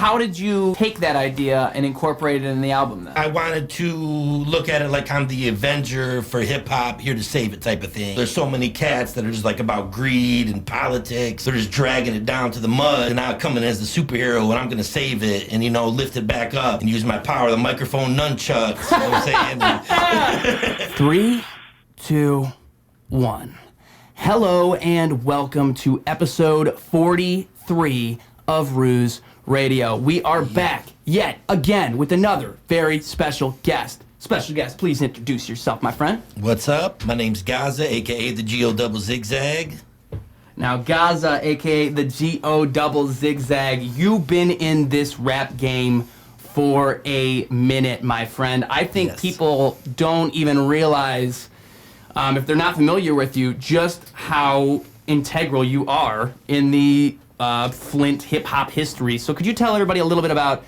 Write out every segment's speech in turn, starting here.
How did you take that idea and incorporate it in the album then? I wanted to look at it like I'm the Avenger for hip-hop, here to save it type of thing. There's so many cats that are just like about greed and politics. They're just dragging it down to the mud, and now coming as the superhero, and I'm gonna save it and, lift it back up and use my power, the microphone nunchucks, you know what I'm saying? 3, 2, 1. Hello and welcome to episode 43 of Ruse Radio. We are back yet again with another very special guest. Special guest, please introduce yourself, my friend. What's up? My name's Gozza, aka the G-O double zigzag. Now, Gozza, aka the G-O double zigzag, you've been in this rap game for a minute, my friend. I think people don't even realize, if they're not familiar with you, just how integral you are in the Flint hip-hop history. So could you tell everybody a little bit about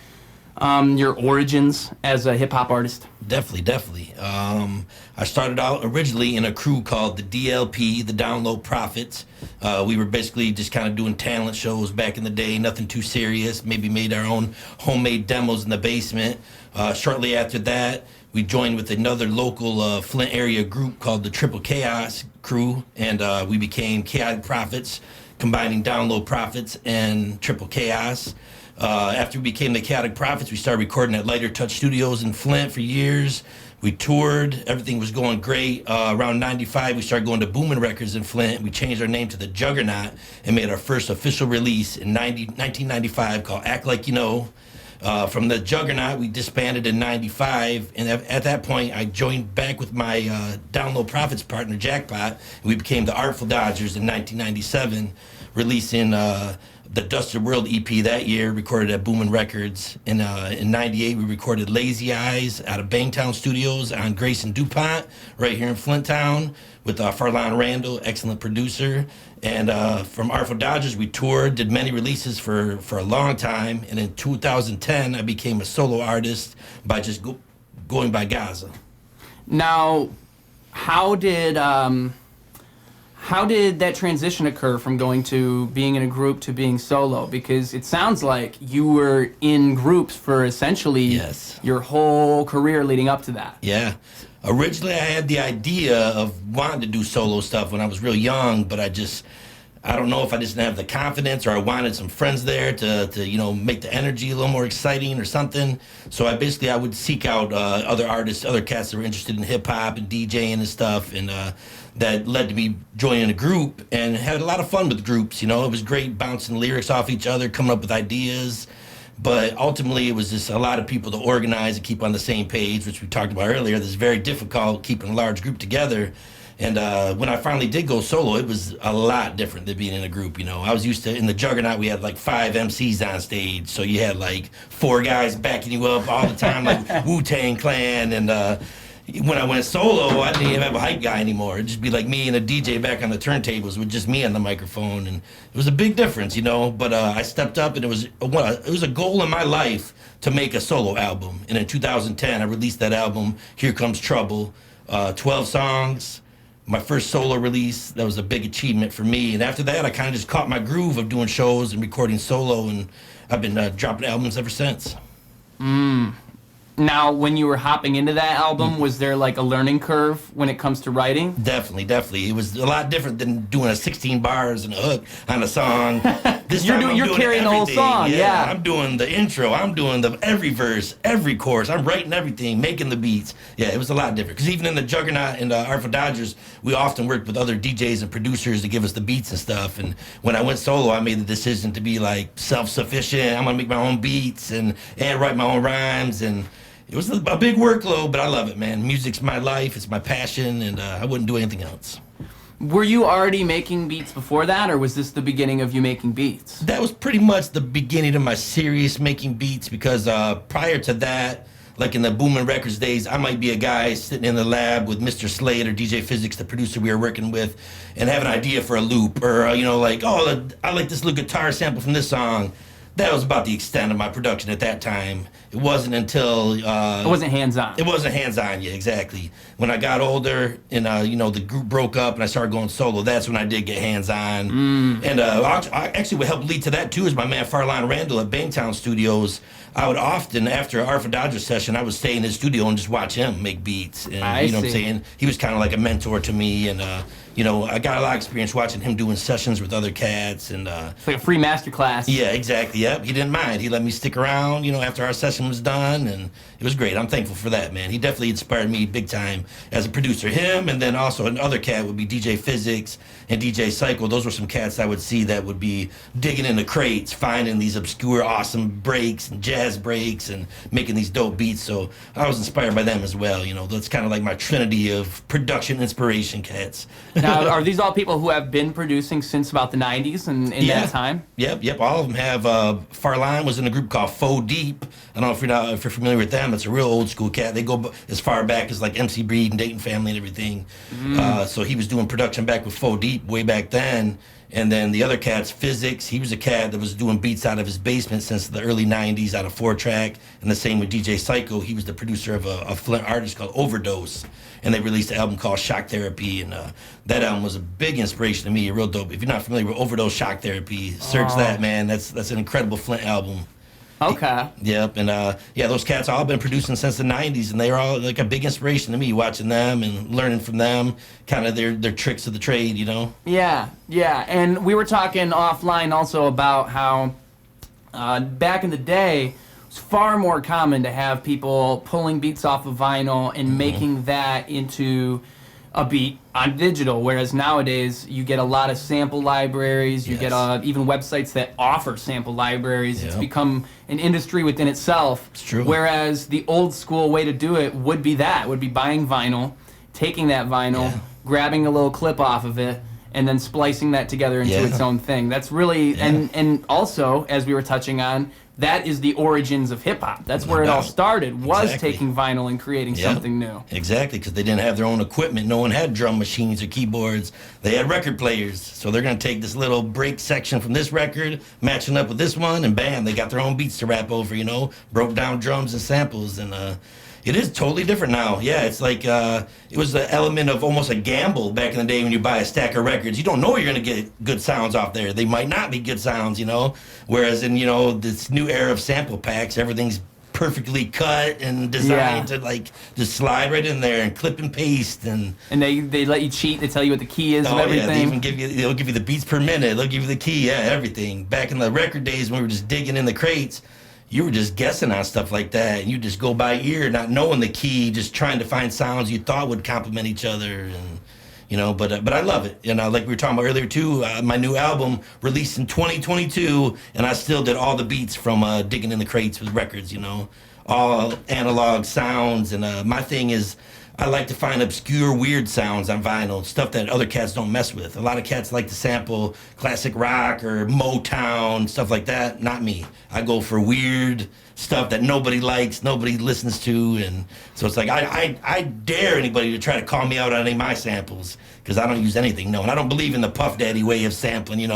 your origins as a hip-hop artist? Definitely. I started out originally in a crew called the DLP, the Download Prophets. We were basically just kind of doing talent shows back in the day, nothing too serious, maybe made our own homemade demos in the basement. Shortly after that, we joined with another local Flint area group called the Triple Chaos Crew, and we became Chaotic Prophets, combining Download Prophets and Triple Chaos. After we became the Chaotic Prophets, we started recording at Lighter Touch Studios in Flint for years. We toured, everything was going great. Around 95, we started going to Boomin' Records in Flint. We changed our name to the Juggernaut and made our first official release in 1995 called Act Like You Know. From the Juggernaut, we disbanded in 95, and at that point, I joined back with my Download Prophets partner, Jackpot, and we became the Artful Dodgers in 1997, releasing the Dusted World EP that year, recorded at Boomin' Records. In 98, we recorded Lazy Eyes out of Bangtown Studios on Grayson DuPont, right here in Flint Town, with Farlon Randall, excellent producer. And from Artful Dodgers, we toured, did many releases for a long time. And in 2010, I became a solo artist by just going by Gozza. Now, how did that transition occur from going to being in a group to being solo? Because it sounds like you were in groups for essentially your whole career leading up to that. Yeah. Originally, I had the idea of wanting to do solo stuff when I was real young, but I don't know if I just didn't have the confidence, or I wanted some friends there to make the energy a little more exciting or something. So I would seek out other artists, other cats that were interested in hip hop and DJing and stuff, and that led to me joining a group and had a lot of fun with groups. It was great bouncing lyrics off each other, coming up with ideas. But ultimately, it was just a lot of people to organize and keep on the same page, which we talked about earlier. It's very difficult keeping a large group together. And when I finally did go solo, it was a lot different than being in a group. I was used to, in the Juggernaut, we had like 5 MCs on stage. So you had like 4 guys backing you up all the time, like Wu-Tang Clan. And when I went solo, I didn't even have a hype guy anymore. It'd just be like me and a DJ back on the turntables with just me on the microphone. And it was a big difference, But I stepped up, and it was a goal in my life to make a solo album. And in 2010, I released that album, Here Comes Trouble, 12 songs. My first solo release, that was a big achievement for me. And after that, I kind of just caught my groove of doing shows and recording solo, and I've been dropping albums ever since. Now, when you were hopping into that album, was there like a learning curve when it comes to writing? Definitely. It was a lot different than doing a 16 bars and a hook on a song. This you're time you're carrying the whole song, yeah. I'm doing the intro, I'm doing every verse, every chorus, I'm writing everything, making the beats. Yeah, it was a lot different. Because even in the Juggernaut and the Artful Dodgers, we often worked with other DJs and producers to give us the beats and stuff. And when I went solo, I made the decision to be like self-sufficient. I'm gonna make my own beats and write my own rhymes. And it was a big workload, but I love it, man. Music's my life, it's my passion, and I wouldn't do anything else. Were you already making beats before that, or was this the beginning of you making beats? That was pretty much the beginning of my serious making beats, because prior to that, like in the Boomin' Records days, I might be a guy sitting in the lab with Mr. Slade or DJ Physics, the producer we were working with, and have an idea for a loop, or, I like this little guitar sample from this song. that was about the extent of my production at that time. It wasn't until it wasn't hands-on. It wasn't hands-on, yeah, exactly. When I got older and the group broke up and I started going solo, that's when I did get hands-on. And actually what helped lead to that too is my man Farline Randall at Bangtown Studios. I would often, after an Artful Dodger session, I would stay in his studio and just watch him make beats. And you know what I'm saying? He was kind of like a mentor to me, and I got a lot of experience watching him doing sessions with other cats, and it's like a free master class. Yeah, exactly. Yep, he didn't mind. He let me stick around, after our session was done, and it was great. I'm thankful for that, man. He definitely inspired me big time as a producer. Him, and then also another cat would be DJ Physics and DJ Psycho. Those were some cats I would see that would be digging in the crates, finding these obscure, awesome breaks and jazz breaks, and making these dope beats. So I was inspired by them as well. That's kind of like my trinity of production inspiration cats. Now, are these all people who have been producing since about the 90s and in that time? Yep. All of them have. Farline was in a group called Faux Deep. I don't know if you're familiar with them. It's a real old school cat. They go as far back as like MC Breed and Dayton Family and everything. So he was doing production back with Faux Deep way back then. And then the other cat's Physics. He was a cat that was doing beats out of his basement since the early 90s out of 4-track. And the same with DJ Psycho. He was the producer of a Flint artist called Overdose. And they released an album called Shock Therapy. And that album was a big inspiration to me, real dope. If you're not familiar with Overdose Shock Therapy, search that, man. That's an incredible Flint album. Okay. Yep, and those cats all been producing since the 90s, and they're all like a big inspiration to me, watching them and learning from them, kind of their tricks of the trade, Yeah, and we were talking offline also about how back in the day, it was far more common to have people pulling beats off of vinyl and making that into a beat on digital, whereas nowadays you get a lot of sample libraries, you get even websites that offer sample libraries. Yep. It's become an industry within itself. It's true. Whereas the old school way to do it would be buying vinyl, taking that vinyl, grabbing a little clip off of it, and then splicing that together into its own thing. That's really, and also, as we were touching on, that is the origins of hip-hop. That's where it all started, was taking vinyl and creating something new. Exactly, because they didn't have their own equipment. No one had drum machines or keyboards. They had record players. So they're going to take this little break section from this record, matching up with this one, and bam, they got their own beats to rap over, broke down drums and samples, and it is totally different now. Yeah, it's like it was the element of almost a gamble back in the day when you buy a stack of records. You don't know you're going to get good sounds off there. They might not be good sounds, Whereas in, this new era of sample packs, everything's perfectly cut and designed to just slide right in there and clip and paste. And they let you cheat. They tell you what the key is and everything. Yeah, they'll give you the beats per minute. They'll give you the key, everything. Back in the record days when we were just digging in the crates, you were just guessing on stuff like that, and you just go by ear, not knowing the key, just trying to find sounds you thought would complement each other, and but I love it. Like we were talking about earlier too, my new album released in 2022, and I still did all the beats from digging in the crates with records, all analog sounds, and my thing is, I like to find obscure, weird sounds on vinyl, stuff that other cats don't mess with. A lot of cats like to sample classic rock or Motown, stuff like that. Not me. I go for weird stuff that nobody likes, nobody listens to, and so it's like I dare anybody to try to call me out on any of my samples, because I don't use anything known. I don't believe in the Puff Daddy way of sampling,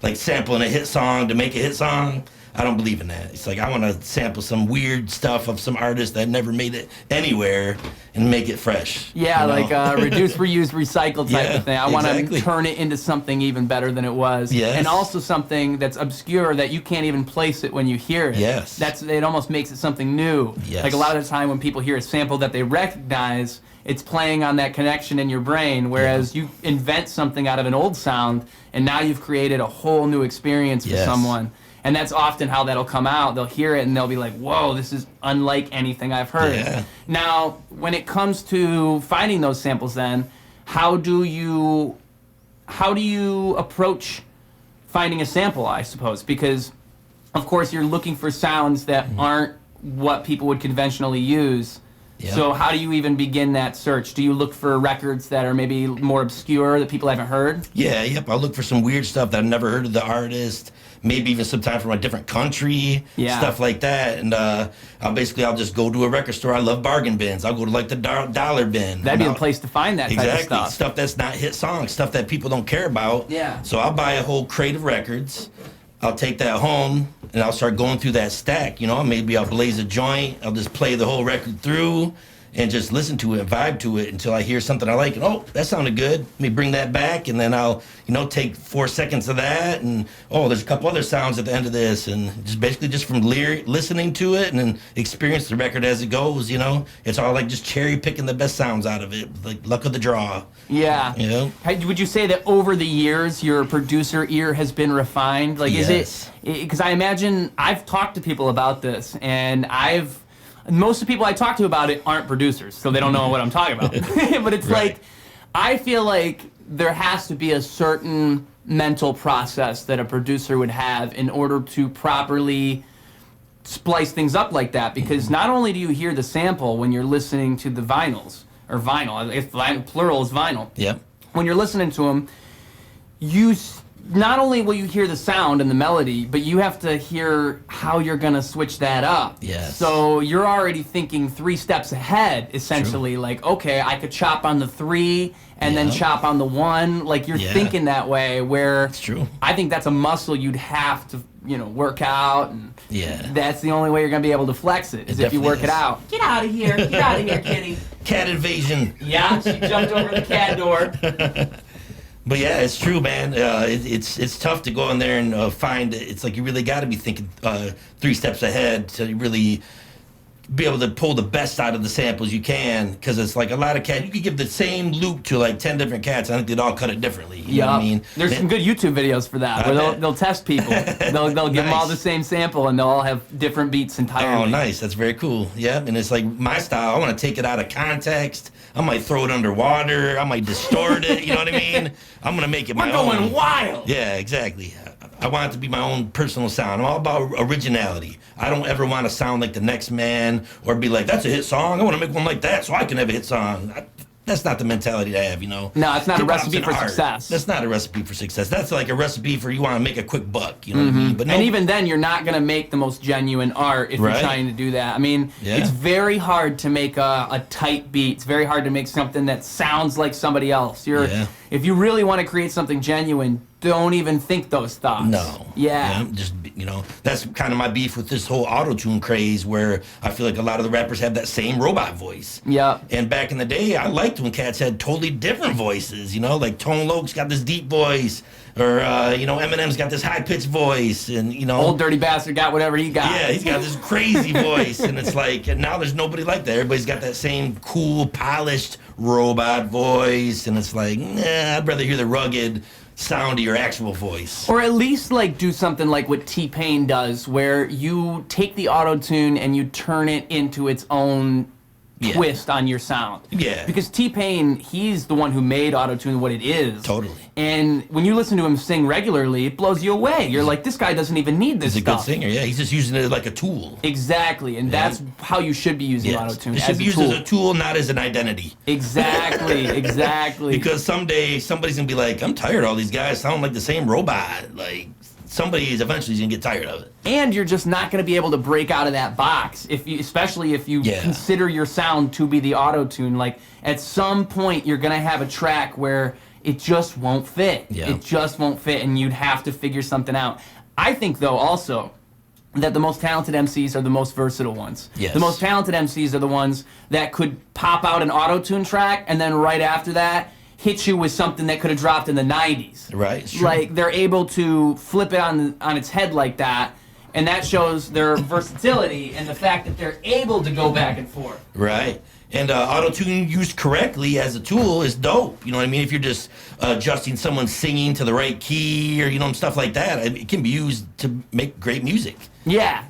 like sampling a hit song to make a hit song. I don't believe in that. It's like I want to sample some weird stuff of some artist that never made it anywhere and make it fresh. Yeah, like reduce, reuse, recycle type of thing. I want to turn it into something even better than it was. Yes. And also something that's obscure that you can't even place it when you hear it. Yes. It almost makes it something new. Yes. Like a lot of the time when people hear a sample that they recognize, it's playing on that connection in your brain, whereas you invent something out of an old sound, and now you've created a whole new experience for someone. And that's often how that'll come out. They'll hear it and they'll be like, whoa, this is unlike anything I've heard. Yeah. Now, when it comes to finding those samples then, how do you approach finding a sample, I suppose? Because, of course, you're looking for sounds that aren't what people would conventionally use. Yeah. So how do you even begin that search? Do you look for records that are maybe more obscure that people haven't heard? Yeah, I'll look for some weird stuff that I've never heard of the artist. Maybe even sometime from a different country, stuff like that. And I'll just go to a record store. I love bargain bins. I'll go to like the dollar bin. That'd be the place to find that type of stuff. Stuff that's not hit songs, stuff that people don't care about. Yeah. So I'll buy a whole crate of records, I'll take that home and I'll start going through that stack. Maybe I'll blaze a joint. I'll just play the whole record through and just listen to it and vibe to it until I hear something I like. And, oh, that sounded good. Let me bring that back. And then I'll, take 4 seconds of that. And, oh, there's a couple other sounds at the end of this. And just basically just from listening to it and then experience the record as it goes, It's all like just cherry picking the best sounds out of it. Like luck of the draw. Yeah. Would you say that over the years your producer ear has been refined? Like, yes. Is it... Because I imagine I've talked to people about this, and most of the people I talk to about it aren't producers, so they don't know what I'm talking about. But it's right. like, I feel like there has to be a certain mental process that a producer would have in order to properly splice things up like that. Because not only do you hear the sample when you're listening to the vinyls, or vinyl, if plural is vinyl. Yep. When you're listening to them, not only will you hear the sound and the melody, but you have to hear how you're going to switch that up. Yes. So you're already thinking 3 steps ahead, essentially. True. Like, okay, I could chop on the 3 and then chop on the 1. Like, you're thinking that way, where it's true. I think that's a muscle you'd have to, work out. And that's the only way you're going to be able to flex it, is if you work it out. Get out of here. Get out of here, kitty. Cat invasion. Yeah, she jumped over the cat door. But yeah, it's true, man. It's tough to go in there and find. It's like you really got to be thinking 3 steps ahead to really be able to pull the best out of the samples you can. Because it's like a lot of cats. You could give the same loop to like 10 different cats. I think they'd all cut it differently. You know what I mean? There's some good YouTube videos for that, where they'll test people. They'll give them all the same sample, and they'll all have different beats entirely. Oh, nice. That's very cool. Yeah, and it's like my style. I want to take it out of context. I might throw it underwater. I might distort it. You know what I mean? I'm going to make it my own. We're going wild. Yeah, exactly. I want it to be my own personal sound. I'm all about originality. I don't ever want to sound like the next man or be like, that's a hit song. I want to make one like that so I can have a hit song. That's not the mentality I have, No, it's not a recipe for success. That's not a recipe for success. That's like a recipe for you want to make a quick buck. You know what I mean? But and even then, you're not going to make the most genuine art if you're trying to do that. I mean, it's very hard to make a tight beat. It's very hard to make something that sounds like somebody else. If you really want to create something genuine, don't even think those thoughts. No. Yeah. Just, that's kind of my beef with this whole Autotune craze, where I feel like a lot of the rappers have that same robot voice. Yeah. And back in the day, I liked when cats had totally different voices, like Tone Loc's got this deep voice, or, Eminem's got this high-pitched voice, and, Old Dirty Bastard got whatever he got. Yeah, he's got this crazy voice, and it's like, and now there's nobody like that. Everybody's got that same cool, polished robot voice, and it's like, I'd rather hear the rugged sound of your actual voice. Or at least do something like what T-Pain does, where you take the auto-tune and you turn it into its own twist on your sound. Yeah. Because T-Pain, he's the one who made auto-tune what it is. Totally. And when you listen to him sing regularly, it blows you away. You're like, this guy doesn't even need this stuff. He's a good singer, He's just using it like a tool. Exactly, and that's how you should be using auto-tune. It should be used as a tool, not as an identity. Exactly. Because someday somebody's going to be like, I'm tired of all these guys sounding like the same robot. Like, somebody's eventually going to get tired of it. And you're just not going to be able to break out of that box, especially if you consider your sound to be the auto-tune. Like, at some point, you're going to have a track where it just won't fit. Yeah. It just won't fit, and you'd have to figure something out. I think, though, also, that the most talented MCs are the most versatile ones. Yes. The most talented MCs are the ones that could pop out an auto-tune track, and then right after that, hit you with something that could have dropped in the 90s. Right, it's true. Like, they're able to flip it on its head like that, and that shows their versatility and the fact that they're able to go back and forth. Right. And auto-tune used correctly as a tool is dope. You know what I mean? If you're just adjusting someone singing to the right key or, stuff like that, it can be used to make great music. Yeah.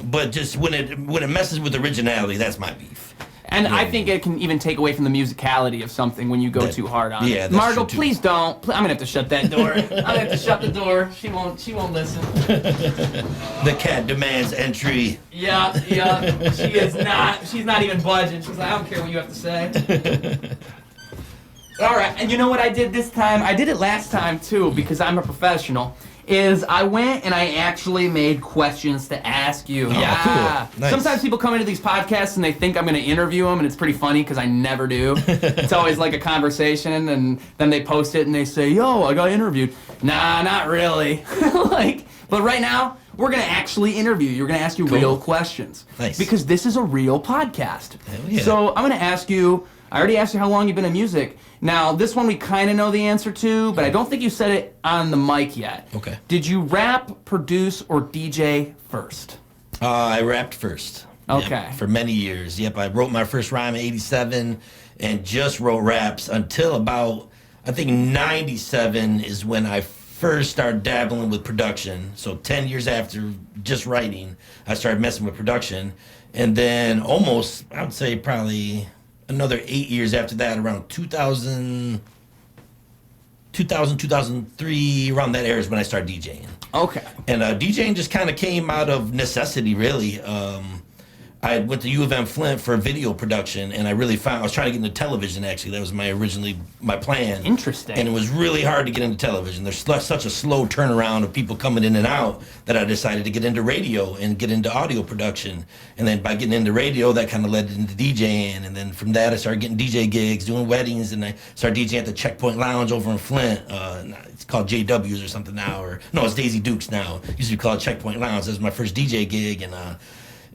But just when it messes with originality, that's my beef. And I think it can even take away from the musicality of something when you go too hard on it. Yeah, that's Margot, true too. Please don't. I'm going to have to shut that door. I'm going to have to shut the door. She won't listen. The cat demands entry. Yeah. She is not. She's not even budging. She's like, I don't care what you have to say. All right. And you know what I did this time? I did it last time, too, because I'm a professional. Is I went and I actually made questions to ask you. Oh, cool. Nice. Sometimes people come into these podcasts and they think I'm going to interview them, and it's pretty funny because I never do. It's always like a conversation, and then they post it and they say, yo, I got interviewed. Nah, not really. But right now, we're going to actually interview you. We're going to ask you real questions. Nice. Because this is a real podcast. Hell yeah. So I'm going to ask you, I already asked you how long you've been in music. Now, this one we kind of know the answer to, but I don't think you said it on the mic yet. Okay. Did you rap, produce, or DJ first? I rapped first. Okay. Yep, for many years. Yep, I wrote my first rhyme in 87 and just wrote raps until about, I think 97 is when I first started dabbling with production. So 10 years after just writing, I started messing with production. And then almost, I would say probably another 8 years after that, around 2000, 2003, around that era is when I started DJing. Okay. And DJing just kind of came out of necessity, really. I went to U of M Flint for video production, and I was trying to get into television, actually. That was my plan. Interesting. And it was really hard to get into television. There's such a slow turnaround of people coming in and out that I decided to get into radio and get into audio production. And then by getting into radio, that kind of led into DJing. And then from that, I started getting DJ gigs, doing weddings, and I started DJing at the Checkpoint Lounge over in Flint. It's called JW's or something now. No, it's Daisy Dukes now. It used to be called Checkpoint Lounge. That was my first DJ gig,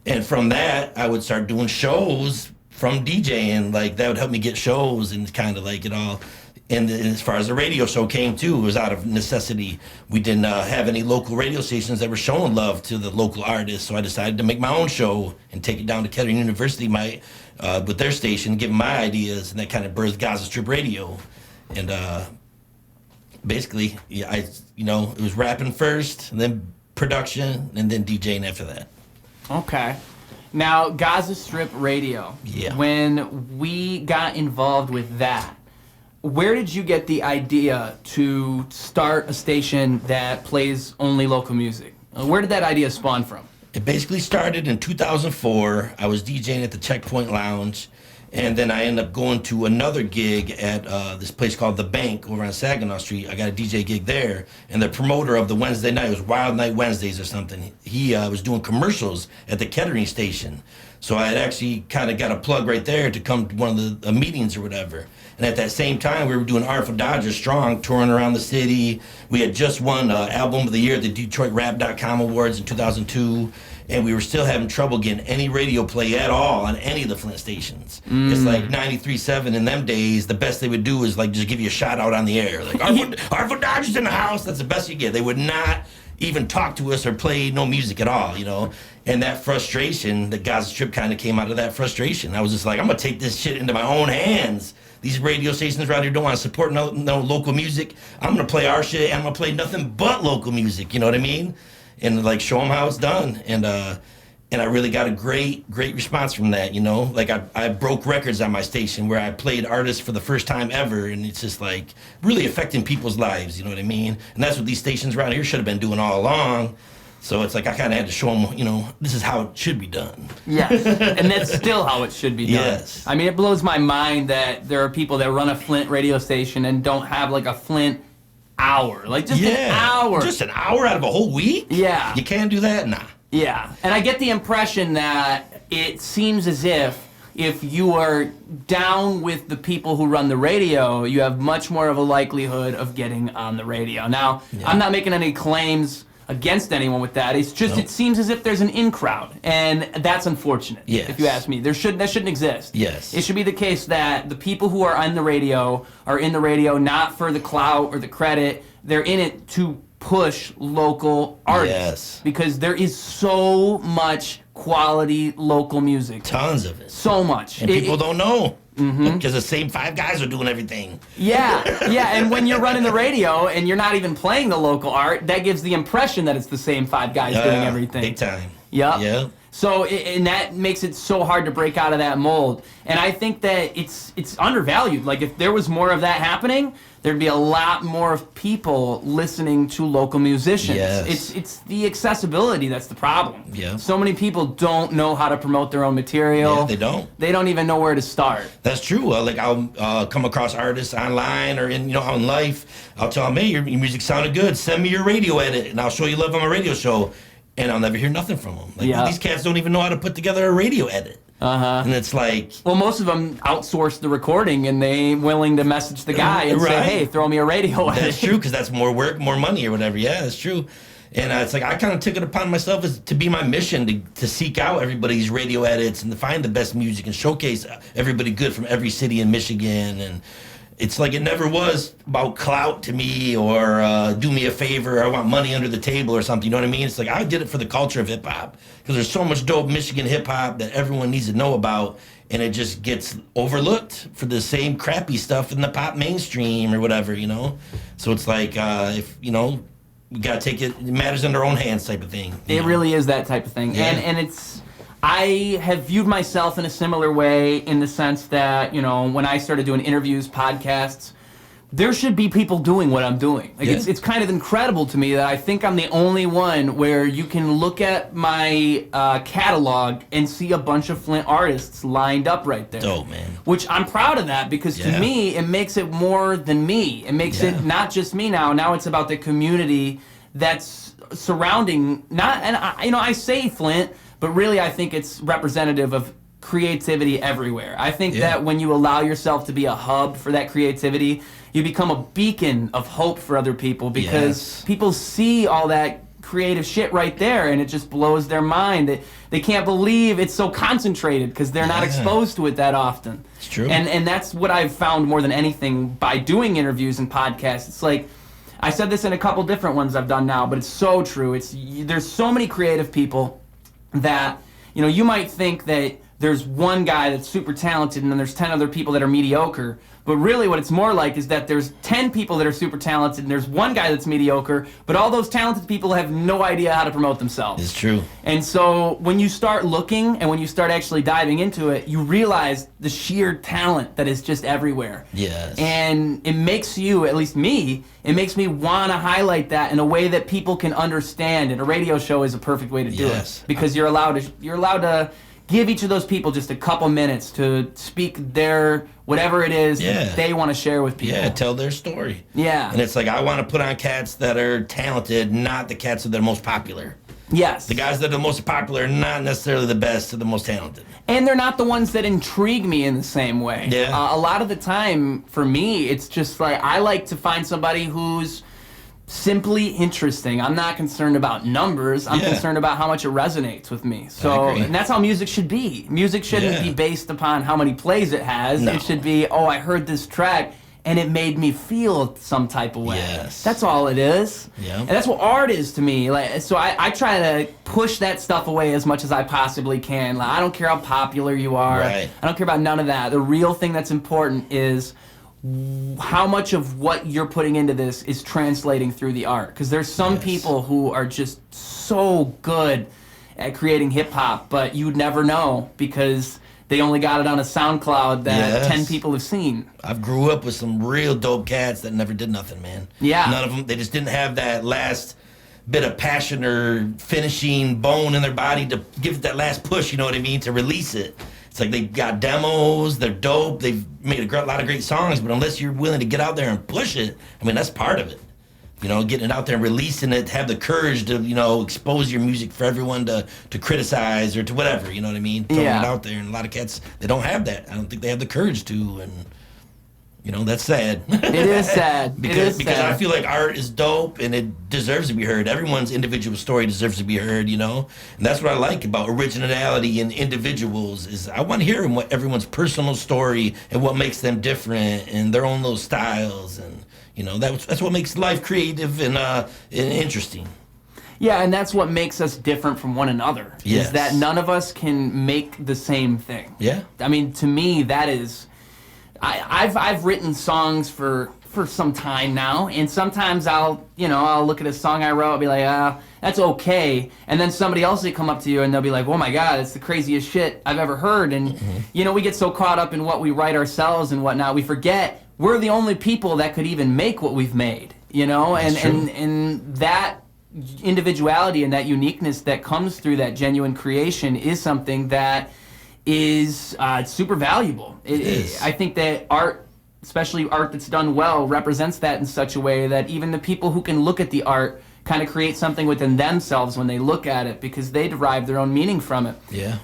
and from that, I would start doing shows from DJing. Like, that would help me get shows and kind of like it all. And as far as the radio show came, too, it was out of necessity. We didn't have any local radio stations that were showing love to the local artists, so I decided to make my own show and take it down to Kettering University with their station, give them my ideas, and that kind of birthed Gozza Strip Radio. And basically, yeah, it was rapping first, and then production, and then DJing after that. Okay. Now, Gozza Strip Radio. Yeah. When we got involved with that, where did you get the idea to start a station that plays only local music? Where did that idea spawn from? It basically started in 2004. I was DJing at the Checkpoint Lounge, and then I ended up going to another gig at this place called The Bank over on Saginaw Street. I got a DJ gig there, and the promoter of the Wednesday night, it was Wild Night Wednesdays or something, he was doing commercials at the Kettering station. So I had actually kind of got a plug right there to come to one of the meetings or whatever. And at that same time, we were doing Artful Dodger Strong, touring around the city. We had just won Album of the Year at the DetroitRap.com Awards in 2002. And we were still having trouble getting any radio play at all on any of the Flint stations. It's like 93.7 in them days, the best they would do is like just give you a shout out on the air. Like, Artful Dodger's in the house, that's the best you get. They would not even talk to us or play no music at all, And that frustration, the Gozza Strip kind of came out of that frustration. I was just like, I'm going to take this shit into my own hands. These radio stations around here don't want to support no local music. I'm going to play our shit, and I'm going to play nothing but local music, you know what I mean? And like show them how it's done, and I really got a great response from that, Like I broke records on my station where I played artists for the first time ever, and it's just like really affecting people's lives, you know what I mean? And that's what these stations around here should have been doing all along. So it's like I kind of had to show them, this is how it should be done. Yes, and that's still how it should be done. Yes. I mean, it blows my mind that there are people that run a Flint radio station and don't have like a Flint hour. Like just an hour. Just an hour out of a whole week? Yeah. You can't do that? Nah. Yeah. And I get the impression that it seems as if you are down with the people who run the radio, you have much more of a likelihood of getting on the radio. Now, I'm not making any claims against anyone with that. It's just it seems as if there's an in crowd, and that's unfortunate. Yes. If you ask me, that shouldn't exist. Yes. It should be the case that the people who are on the radio are in the radio not for the clout or the credit. They're in it to push local artists. Yes. Because there is so much quality local music. Tons of it. So much. And people don't know. Because the same five guys are doing everything. Yeah, and when you're running the radio and you're not even playing the local art, that gives the impression that it's the same five guys doing everything. Big time. Yep. Yeah. So, and that makes it so hard to break out of that mold. And I think that it's undervalued. Like, if there was more of that happening, there'd be a lot more of people listening to local musicians. Yes. It's the accessibility that's the problem. Yeah. So many people don't know how to promote their own material. Yeah, they don't. They don't even know where to start. That's true. Like, I'll come across artists online or in out in life. I'll tell them, hey, your music sounded good. Send me your radio edit, and I'll show you love on my radio show. And I'll never hear nothing from them. Like, these cats don't even know how to put together a radio edit. And it's like... Well, most of them outsource the recording, and they ain't willing to message the guy and say, hey, throw me a radio edit. That's true, because that's more work, more money or whatever. Yeah, that's true. And it's like I kind of took it upon myself as to be my mission to seek out everybody's radio edits and to find the best music and showcase everybody good from every city in Michigan. And it's like it never was about clout to me or do me a favor or I want money under the table or something. You know what I mean? It's like I did it for the culture of hip hop because there's so much dope Michigan hip hop that everyone needs to know about. And it just gets overlooked for the same crappy stuff in the pop mainstream or whatever, you know? So it's like, if, you know, we got to take it matters in our own hands type of thing. It really is that type of thing. Yeah. And it's, I have viewed myself in a similar way in the sense that, you know, when I started doing interviews, podcasts, there should be people doing what I'm doing. Like it's kind of incredible to me that I think I'm the only one where you can look at my catalog and see a bunch of Flint artists lined up right there. Dope, man. Which I'm proud of that because to me, it makes it more than me. It makes it not just me now. Now it's about the community that's surrounding, I say Flint, but really I think it's representative of creativity everywhere. I think that when you allow yourself to be a hub for that creativity, you become a beacon of hope for other people because people see all that creative shit right there and it just blows their mind. They can't believe it's so concentrated because they're not exposed to it that often. It's true. And that's what I've found more than anything by doing interviews and podcasts. It's like, I said this in a couple different ones I've done now, but it's so true. There's so many creative people that, you know, you might think that there's one guy that's super talented and then there's 10 other people that are mediocre. But really what it's more like is that there's 10 people that are super talented and there's one guy that's mediocre, but all those talented people have no idea how to promote themselves. It's true. And so when you start looking and when you start actually diving into it, you realize the sheer talent that is just everywhere. Yes. And it makes you, at least me, it makes me want to highlight that in a way that people can understand. And a radio show is a perfect way to do it. Because you're allowed to give each of those people just a couple minutes to speak their whatever it is that they want to share with people. Yeah, tell their story. Yeah. And it's like I want to put on cats that are talented, not the cats that are the most popular. Yes. The guys that are the most popular are not necessarily the best or the most talented. And they're not the ones that intrigue me in the same way. Yeah. A lot of the time, for me, it's just like I like to find somebody who's simply interesting. I'm not concerned about numbers. I'm concerned about how much it resonates with me. So, and that's how music should be. Music shouldn't be based upon how many plays it has. No. It should be, oh, I heard this track and it made me feel some type of way. Yes. That's all it is. Yeah. And that's what art is to me. Like, so I try to push that stuff away as much as I possibly can. Like, I don't care how popular you are. Right. I don't care about none of that. The real thing that's important is how much of what you're putting into this is translating through the art. Because there's some people who are just so good at creating hip-hop, but you'd never know because they only got it on a SoundCloud that 10 people have seen. I've grew up with some real dope cats that never did nothing, man. Yeah. None of them, they just didn't have that last bit of passion or finishing bone in their body to give it that last push, you know what I mean, to release it. It's like they got demos, they're dope, they've made a lot of great songs, but unless you're willing to get out there and push it, I mean, that's part of it. You know, getting it out there and releasing it, have the courage to, you know, expose your music for everyone to criticize or to whatever, you know what I mean? Throwing it out there. And a lot of cats, they don't have that. I don't think they have the courage to, and, you know, that's sad. It is sad. Because I feel like art is dope and it deserves to be heard. Everyone's individual story deserves to be heard, you know? And that's what I like about originality in individuals is I want to hear what everyone's personal story and what makes them different and their own little styles. And, you know, that's what makes life creative and interesting. Yeah, and that's what makes us different from one another. Yes. Is that none of us can make the same thing. Yeah. I mean, to me, that is... I've written songs for some time now, and sometimes I'll look at a song I wrote, I'll be like, that's okay, and then somebody else will come up to you and they'll be like, oh my God, it's the craziest shit I've ever heard, and you know, we get so caught up in what we write ourselves and whatnot, we forget we're the only people that could even make what we've made, you know, and that individuality and that uniqueness that comes through that genuine creation is something that is super valuable. It is. I think that art, especially art that's done well, represents that in such a way that even the people who can look at the art kind of create something within themselves when they look at it because they derive their own meaning from it. Yeah.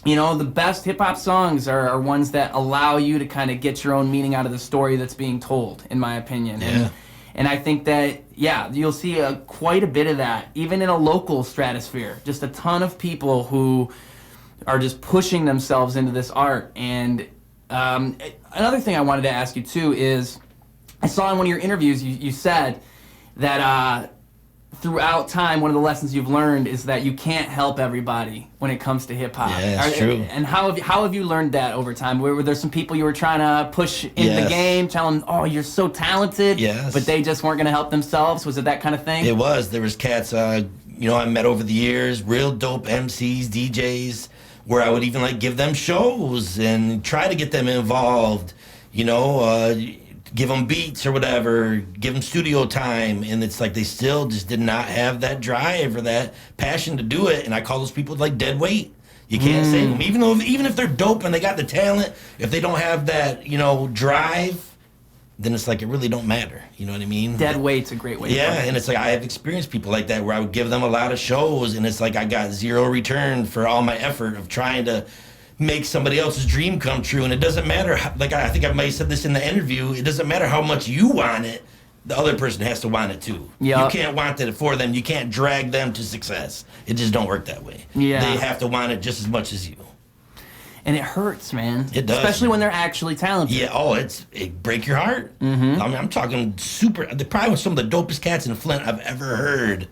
You know, the best hip-hop songs are ones that allow you to kind of get your own meaning out of the story that's being told, in my opinion. Yeah. And I think that, yeah, you'll see quite a bit of that, even in a local stratosphere. Just a ton of people who are just pushing themselves into this art. And another thing I wanted to ask you, too, is I saw in one of your interviews you said that throughout time, one of the lessons you've learned is that you can't help everybody when it comes to hip-hop. Yeah, that's true. And how have you learned that over time? Were there some people you were trying to push in the game, tell them, oh, you're so talented, but they just weren't going to help themselves? Was it that kind of thing? It was. There was cats, I met over the years, real dope MCs, DJs, where I would even like give them shows and try to get them involved, give them beats or whatever, give them studio time, and it's like they still just did not have that drive or that passion to do it. And I call those people like dead weight. You can't save them, even if they're dope and they got the talent. If they don't have that, drive, then it's like it really don't matter. You know what I mean? Dead weight's a great way. Yeah, and it's like I have experienced people like that where I would give them a lot of shows, and it's like I got zero return for all my effort of trying to make somebody else's dream come true. And it doesn't matter, I think I might have said this in the interview, it doesn't matter how much you want it, the other person has to want it too. Yep. You can't want it for them. You can't drag them to success. It just don't work that way. Yeah. They have to want it just as much as you. And it hurts, man. It does. Especially when they're actually talented. Yeah, it break your heart. Mm-hmm. I mean, I'm talking they're probably some of the dopest cats in Flint I've ever heard.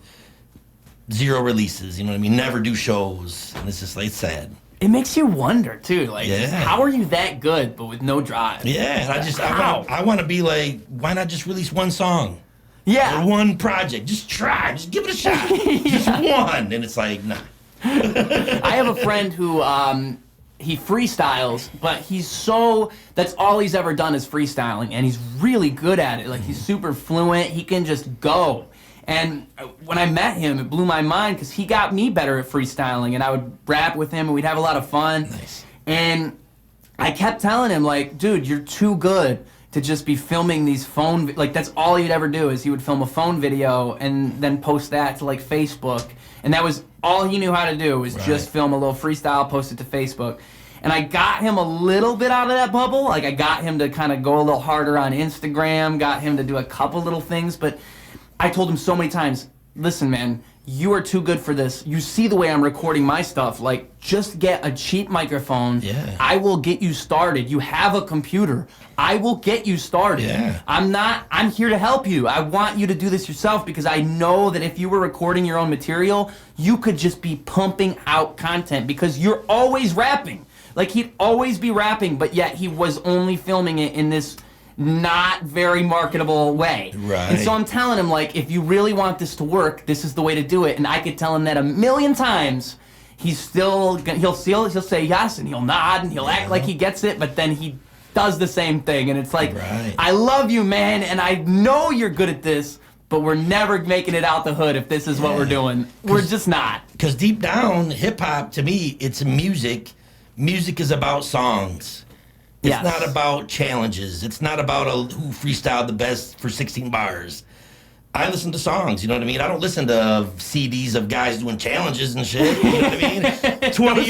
Zero releases, you know what I mean? Never do shows. And it's just like, it's sad. It makes you wonder, too. Like, how are you that good, but with no drive? Yeah, and I want to be like, why not just release one song? Yeah. Or one project. Just try. Just give it a shot. Just one. And it's like, nah. I have a friend who, he freestyles, but that's all he's ever done is freestyling, and he's really good at it. Like, he's super fluent. He can just go. And when I met him, it blew my mind because he got me better at freestyling, and I would rap with him, and we'd have a lot of fun. Nice. And I kept telling him, like, dude, you're too good to just be filming these that's all he'd ever do is he would film a phone video and then post that to, like, Facebook. And that was all he knew how to do was just film a little freestyle, post it to Facebook. And I got him a little bit out of that bubble. Like, I got him to kind of go a little harder on Instagram, got him to do a couple little things, but I told him so many times, listen, man, you are too good for this. You see the way I'm recording my stuff. Like, just get a cheap microphone. Yeah. I will get you started. You have a computer. I will get you started. Yeah. I'm here to help you. I want you to do this yourself because I know that if you were recording your own material, you could just be pumping out content because you're always rapping. Like, he'd always be rapping, but yet he was only filming it in this not very marketable way. Right. And so I'm telling him, like, if you really want this to work, this is the way to do it. And I could tell him that a million times. He'll say yes, and he'll nod, and he'll act like he gets it, but then he does the same thing. And it's like, I love you, man, and I know you're good at this, but we're never making it out the hood if this is what we're doing. We're just not. Because deep down, hip-hop, to me, it's music. Music is about songs. It's not about challenges. It's not about who freestyled the best for 16 bars. I listen to songs, you know what I mean? I don't listen to CDs of guys doing challenges and shit, you know what I mean? 20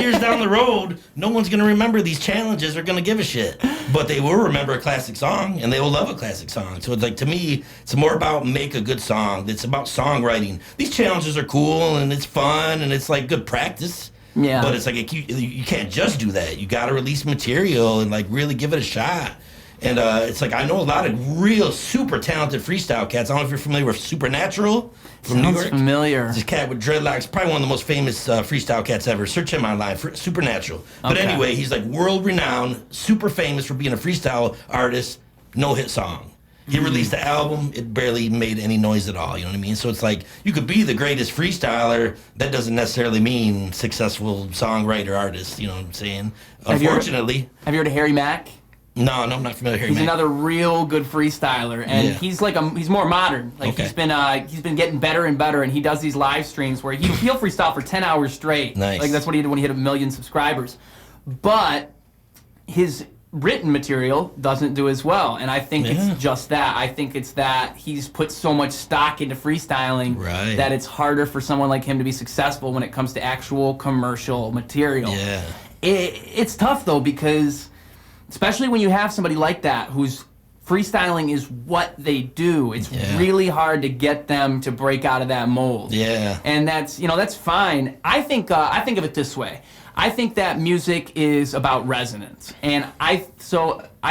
years down the road, no one's going to remember these challenges or going to give a shit. But they will remember a classic song, and they will love a classic song. So it's like, to me, it's more about make a good song. It's about songwriting. These challenges are cool, and it's fun, and it's like good practice. Yeah. But it's like you can't just do that. You got to release material and like really give it a shot. And it's like I know a lot of real super talented freestyle cats. I don't know if you're familiar with Supernatural from New York. Sounds familiar. This cat with dreadlocks, probably one of the most famous freestyle cats ever. Search him online, Supernatural. But anyway, he's like world renowned, super famous for being a freestyle artist. No hit song. He released the album, it barely made any noise at all, you know what I mean? So it's like, you could be the greatest freestyler, that doesn't necessarily mean successful songwriter, artist, you know what I'm saying? Unfortunately. Have you heard of Harry Mack? No, I'm not familiar with Harry Mack. He's another real good freestyler, and he's more modern. Like, he's been getting better and better, and he does these live streams where he'll freestyle for 10 hours straight. Nice. Like, that's what he did when he hit 1 million subscribers. But his written material doesn't do as well, and I think it's just that. I think it's that he's put so much stock into freestyling that it's harder for someone like him to be successful when it comes to actual commercial material. It's tough though, because especially when you have somebody like that who's freestyling is what they do. It's really hard to get them to break out of that mold. Yeah. And that's fine. I think of it this way. I think that music is about resonance. And I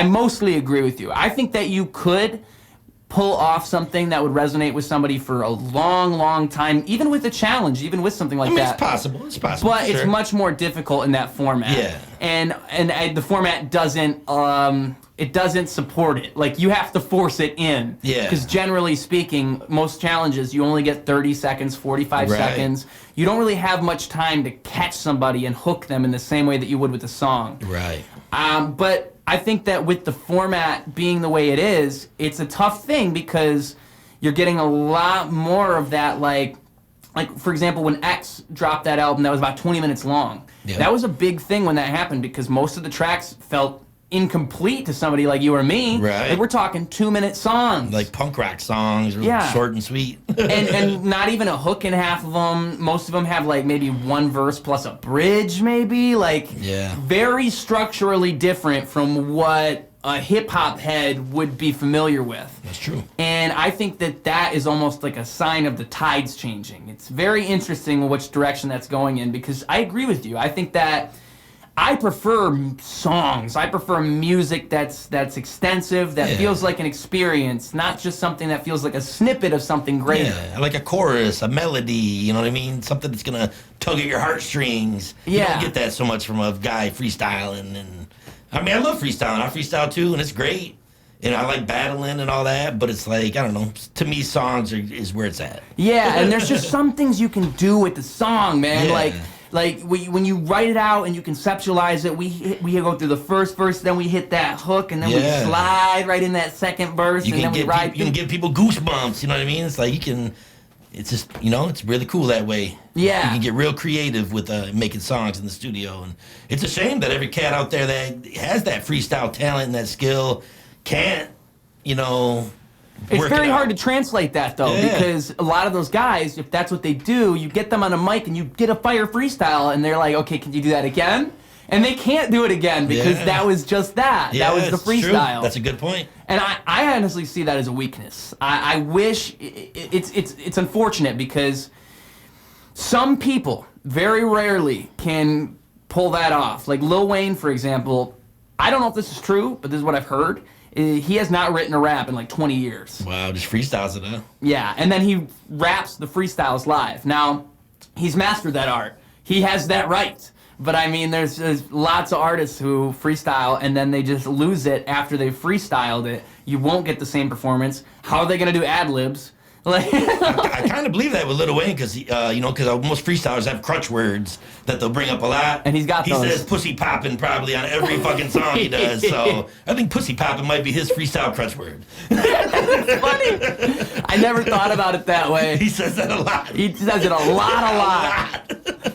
mostly agree with you. I think that you could pull off something that would resonate with somebody for a long, long time, even with a challenge, even with something like that. It's possible. But it's much more difficult in that format. Yeah. And the format doesn't support it. Like, you have to force it in. Yeah. Because generally speaking, most challenges, you only get 30 seconds, 45 seconds. You don't really have much time to catch somebody and hook them in the same way that you would with a song. Right. But I think that with the format being the way it is, it's a tough thing because you're getting a lot more of that, like for example, when X dropped that album that was about 20 minutes long. Yep. That was a big thing when that happened because most of the tracks felt incomplete to somebody like you or me. Right. Like, we're talking 2-minute songs. Like punk rock songs, really short and sweet. and not even a hook in half of them. Most of them have like maybe one verse plus a bridge, maybe. Like, very structurally different from what a hip-hop head would be familiar with. That's true. And I think that is almost like a sign of the tides changing. It's very interesting which direction that's going in because I agree with you. I think that I prefer songs. I prefer music that's extensive, that feels like an experience, not just something that feels like a snippet of something greater. Yeah, like a chorus, a melody, you know what I mean? Something that's going to tug at your heartstrings. You don't get that so much from a guy freestyling. And I mean, I love freestyling. I freestyle too, and it's great. And I like battling and all that, but it's like, I don't know, to me, songs is where it's at. Yeah, and there's just some things you can do with the song, man. Yeah. Like when you write it out and you conceptualize it, we go through the first verse, then we hit that hook, and then we slide right in that second verse, and then we ride. You can give people goosebumps. You know what I mean? It's like it's just, it's really cool that way. Yeah. You can get real creative with making songs in the studio, and it's a shame that every cat out there that has that freestyle talent and that skill can't, It's very hard to translate that, though, because a lot of those guys, if that's what they do, you get them on a mic and you get a fire freestyle, and they're like, okay, can you do that again? And they can't do it again because that was just that. Yeah, that was the freestyle. True. That's a good point. And I honestly see that as a weakness. I wish it's unfortunate because some people very rarely can pull that off. Like Lil Wayne, for example. I don't know if this is true, but this is what I've heard. He has not written a rap in like 20 years. Wow, just freestyles it, huh? Yeah, and then he raps the freestyles live. Now, he's mastered that art. He has that right. But I mean, there's lots of artists who freestyle and then they just lose it after they've freestyled it. You won't get the same performance. How are they going to do ad-libs? I kind of believe that with Lil Wayne because, because most freestylers have crutch words that they'll bring up a lot. And he's got those. He says pussy poppin' probably on every fucking song he does. So I think pussy poppin' might be his freestyle crutch word. That's funny. I never thought about it that way. He says that a lot. He says it a lot.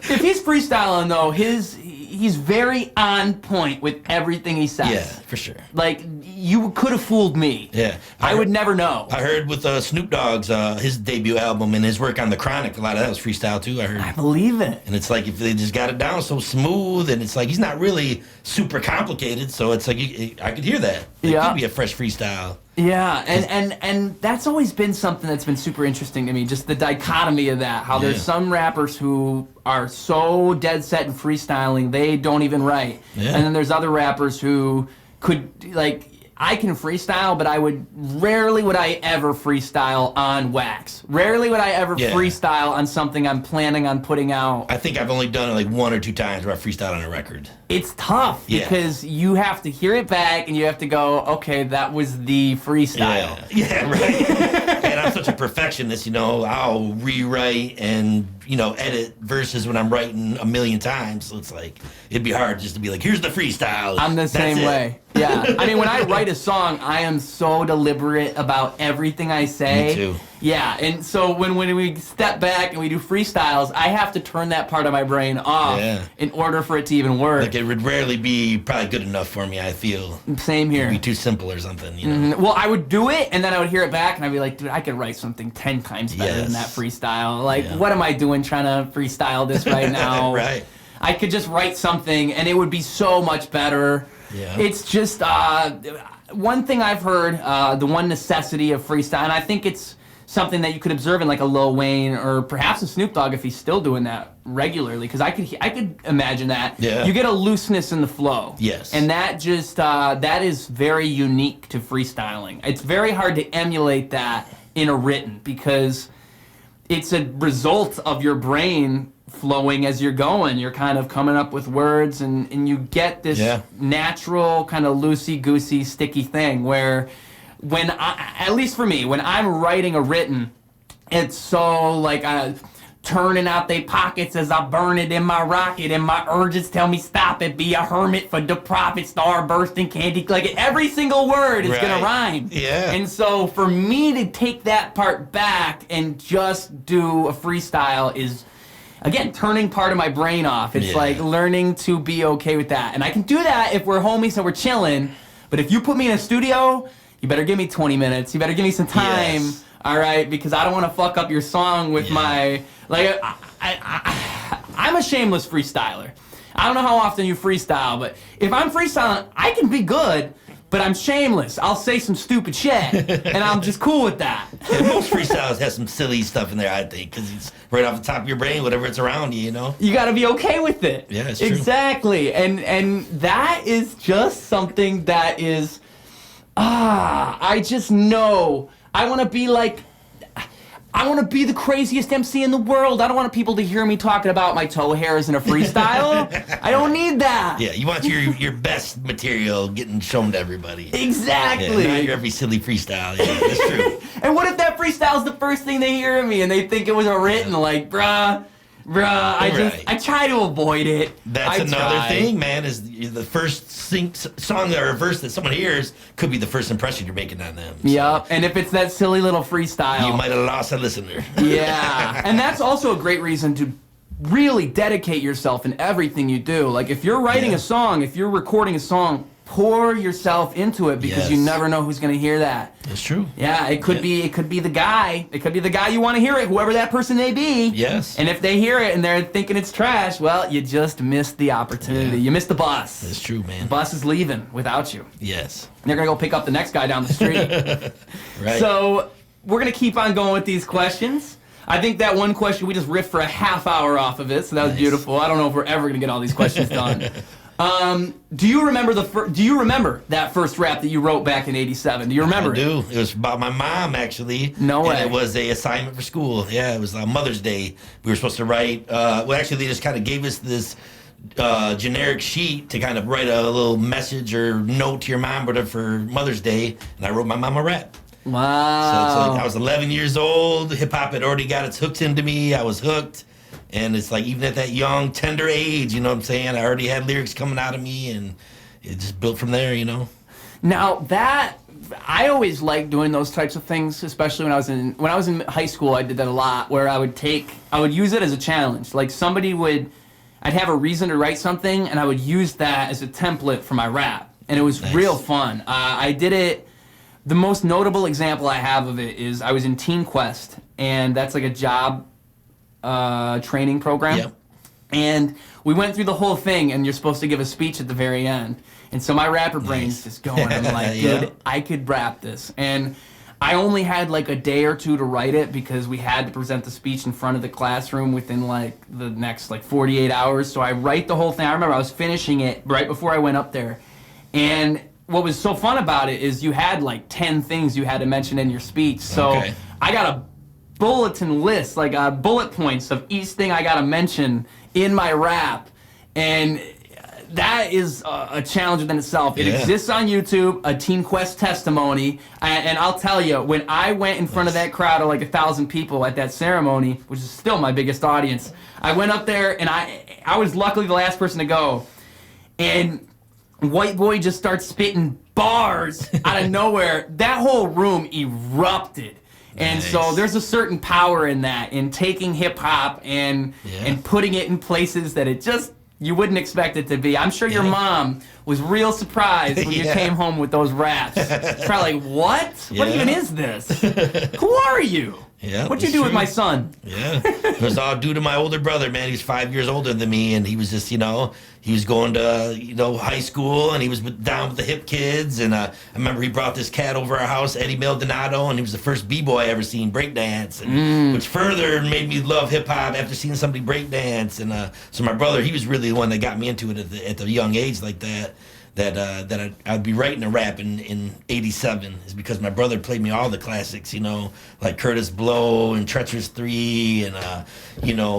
If he's freestyling, though, he's very on point with everything he says. Yeah, for sure. Like, you could have fooled me. Yeah. I would never know. I heard with Snoop Dogg's, his debut album and his work on The Chronic, a lot of that was freestyle, too, I heard. I believe it. And it's like, if they just got it down so smooth, and it's like, he's not really super complicated, so it's like, I could hear that. It could be a fresh freestyle. Yeah, and that's always been something that's been super interesting to me, just the dichotomy of that, how there's some rappers who are so dead set in freestyling, they don't even write. Yeah. And then there's other rappers who could, like, I can freestyle, but rarely would I ever freestyle on wax. Rarely would I ever freestyle on something I'm planning on putting out. I think I've only done it like 1 or 2 times where I freestyled on a record. It's tough because you have to hear it back and you have to go, okay, that was the freestyle. Yeah, right. And I'm such a perfectionist, I'll rewrite and, edit verses when I'm writing a million times. So it's like, it'd be hard just to be like, here's the freestyle. I'm the same way. Yeah. I mean, when I write a song, I am so deliberate about everything I say. Me too. Yeah, and so when we step back and we do freestyles, I have to turn that part of my brain off in order for it to even work. Like, it would rarely be probably good enough for me, I feel. Same here. It'd be too simple or something, Well, I would do it, and then I would hear it back, and I'd be like, dude, I could write something 10 times better than that freestyle. Like, what am I doing trying to freestyle this right now? Right. I could just write something, and it would be so much better. Yeah. It's just, one thing I've heard, the one necessity of freestyle, and I think it's something that you could observe in like a Lil Wayne or perhaps a Snoop Dogg if he's still doing that regularly, because I could imagine that. Yeah. You get a looseness in the flow. Yes. And that just that is very unique to freestyling. It's very hard to emulate that in a written because it's a result of your brain flowing as you're going. You're kind of coming up with words and you get this natural kind of loosey-goosey sticky thing where when at least for me, when I'm writing a written, it's so like turning out they pockets as I burn it in my rocket, and my urges tell me stop it, be a hermit for the profit, star bursting candy, like every single word is gonna rhyme. Yeah. And so for me to take that part back and just do a freestyle is, again, turning part of my brain off. It's like learning to be okay with that. And I can do that if we're homies and we're chilling, but if you put me in a studio, you better give me 20 minutes. You better give me some time, all right? Because I don't want to fuck up your song with my... Like, I'm a shameless freestyler. I don't know how often you freestyle, but if I'm freestyling, I can be good, but I'm shameless. I'll say some stupid shit, and I'm just cool with that. Yeah, most freestyles have some silly stuff in there, I think, because it's right off the top of your brain, whatever it's around you, you know? You got to be okay with it. Yeah, it's true. Exactly. And that is just something that is... I just know I want to be the craziest MC in the world. I don't want people to hear me talking about my toe hairs in a freestyle. I don't need that. Yeah, you want your best material getting shown to everybody. Exactly. Yeah, not your every silly freestyle. Yeah, that's true. And what if that freestyle's the first thing they hear of me and they think it was a written, like, bruh, I try to avoid it. That's another thing, man, is the first song or verse that someone hears could be the first impression you're making on them. So. Yep, and if it's that silly little freestyle, you might have lost a listener. Yeah, and that's also a great reason to really dedicate yourself in everything you do. Like, if you're writing a song, if you're recording a song, pour yourself into it because you never know who's going to hear that. That's true. Yeah, it could be the guy. It could be the guy you want to hear it, whoever that person may be. Yes. And if they hear it and they're thinking it's trash, well, you just missed the opportunity. You missed the bus. That's true, man. The bus is leaving without you. Yes. They're going to go pick up the next guy down the street. Right. So we're going to keep on going with these questions. I think that one question, we just riffed for a half hour off of it, so that was beautiful. I don't know if we're ever going to get all these questions done. Do you remember that first rap that you wrote back in '87? Do you remember I do. It was about my mom, actually. No way. And it was a assignment for school. Yeah, it was on Mother's Day. We were supposed to write. Well, actually, they just kind of gave us this generic sheet to kind of write a little message or note to your mom, whatever, for Mother's Day, and I wrote my mom a rap. Wow. So I was 11 years old. Hip hop had already got its hooks into me. I was hooked. And it's like, even at that young, tender age, you know what I'm saying? I already had lyrics coming out of me, and it just built from there, you know? Now, that, I always liked doing those types of things, especially when I was in high school. I did that a lot, where I would use it as a challenge. Like, I'd have a reason to write something, and I would use that as a template for my rap. And it was real fun. I did it, the most notable example I have of it is I was in Teen Quest, and that's like a job training program. Yep. And we went through the whole thing, and you're supposed to give a speech at the very end. And so my rapper brain's just going. I'm like, dude, I could rap this. And I only had like a day or two to write it because we had to present the speech in front of the classroom within like the next like 48 hours. So I write the whole thing. I remember I was finishing it right before I went up there. And what was so fun about it is you had like 10 things you had to mention in your speech. So I got a bulletin list, like bullet points of each thing I gotta mention in my rap, and that is a challenge within itself. It exists on YouTube, a Teen Quest testimony, and I'll tell you, when I went in front of that crowd of like 1,000 people at that ceremony, which is still my biggest audience, I went up there and I was luckily the last person to go, and White Boy just starts spitting bars out of nowhere. That whole room erupted. And so there's a certain power in that, in taking hip-hop and putting it in places that you wouldn't expect it to be. I'm sure your mom was real surprised when you came home with those raps. It's probably like, what? What even is this? Who are you? Yeah. What'd you do with my son? Yeah. It was all due to my older brother, man. He's 5 years older than me, and he was just, he was going to, high school, and he was down with the hip kids. And I remember he brought this cat over our house, Eddie Maldonado, and he was the first B-boy I ever seen breakdance, which further made me love hip-hop after seeing somebody breakdance. And so my brother, he was really the one that got me into it at the young age like that. That I'd be writing a rap in 87 is because my brother played me all the classics, like Curtis Blow and Treacherous 3 and,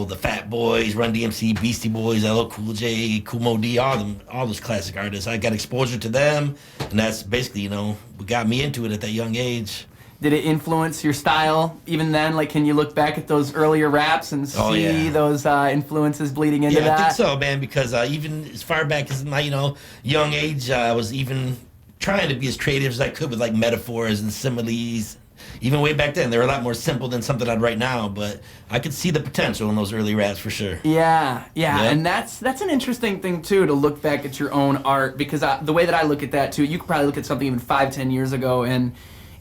the Fat Boys, Run DMC, Beastie Boys, LL Cool J, Kool Moe Dee, all those classic artists. I got exposure to them, and that's basically, what got me into it at that young age. Did it influence your style even then? Like, can you look back at those earlier raps and see those influences bleeding into that? Yeah, I think so, man, because even as far back as my, young age, I was even trying to be as creative as I could with, like, metaphors and similes. Even way back then, they were a lot more simple than something I'd write now, but I could see the potential in those early raps for sure. Yeah, and that's an interesting thing, too, to look back at your own art, because the way that I look at that, too, you could probably look at something even 5-10 years ago, and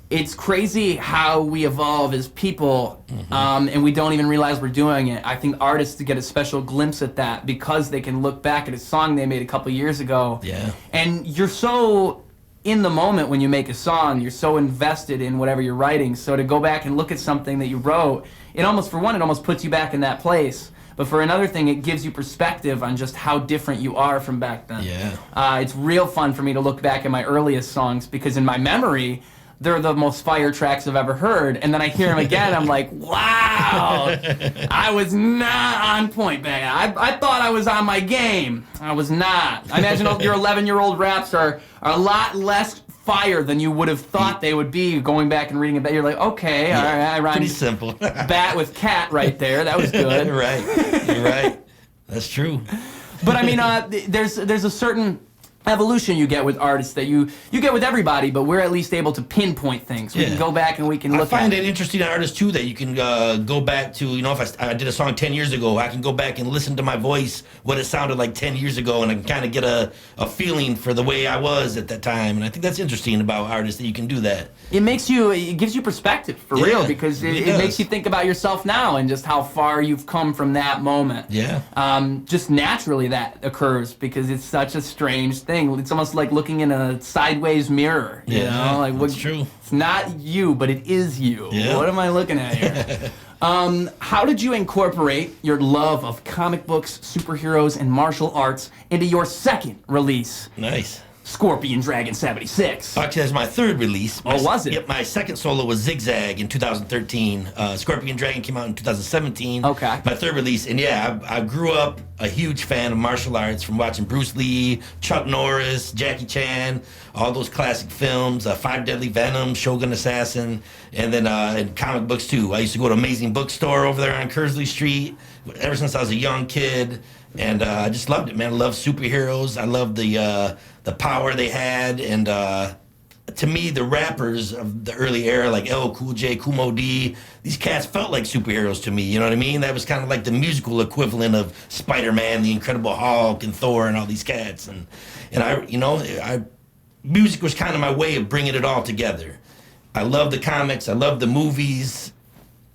it's crazy how we evolve as people, and we don't even realize we're doing it. I think artists get a special glimpse at that because they can look back at a song they made a couple years ago. Yeah. And you're so in the moment when you make a song. You're so invested in whatever you're writing. So to go back and look at something that you wrote, it almost puts you back in that place. But for another thing, it gives you perspective on just how different you are from back then. Yeah. It's real fun for me to look back at my earliest songs because in my memory, they're the most fire tracks I've ever heard. And then I hear them again, I'm like, wow, I was not on point back then. I thought I was on my game. I was not. I imagine your 11-year-old raps are a lot less fire than you would have thought they would be going back and reading it. You're like, okay, all right, I rhymed pretty simple. bat with cat right there. That was good. Right. You're right. That's true. But I mean, there's a certain evolution you get with artists that you get with everybody, but we're at least able to pinpoint things. We can go back and we can look at it. I find it interesting in artists, too, that you can go back to, if I did a song 10 years ago, I can go back and listen to my voice, what it sounded like 10 years ago, and I can kind of get a feeling for the way I was at that time. And I think that's interesting about artists, that you can do that. It gives you perspective, for real, because it makes you think about yourself now and just how far you've come from that moment. Yeah. Just naturally that occurs because it's such a strange thing. It's almost like looking in a sideways mirror. You know? Like, that's true. It's not you, but it is you. Yeah. What am I looking at here? How did you incorporate your love of comic books, superheroes, and martial arts into your second release? Nice. Scorpion Dragon 76. Actually, that's my third release. Was it? Yep, my second solo was Zigzag in 2013. Scorpion Dragon came out in 2017. Okay. My third release, and I grew up a huge fan of martial arts from watching Bruce Lee, Chuck Norris, Jackie Chan, all those classic films, Five Deadly Venom, Shogun Assassin, and then in comic books too. I used to go to Amazing Bookstore over there on Kersley Street ever since I was a young kid. And I just loved it, man. I love superheroes. I love the power they had. And to me, the rappers of the early era, like LL Cool J, Kool Moe Dee, these cats felt like superheroes to me. You know what I mean? That was kind of like the musical equivalent of Spider-Man, the Incredible Hulk, and Thor, and all these cats. And music was kind of my way of bringing it all together. I love the comics. I love the movies.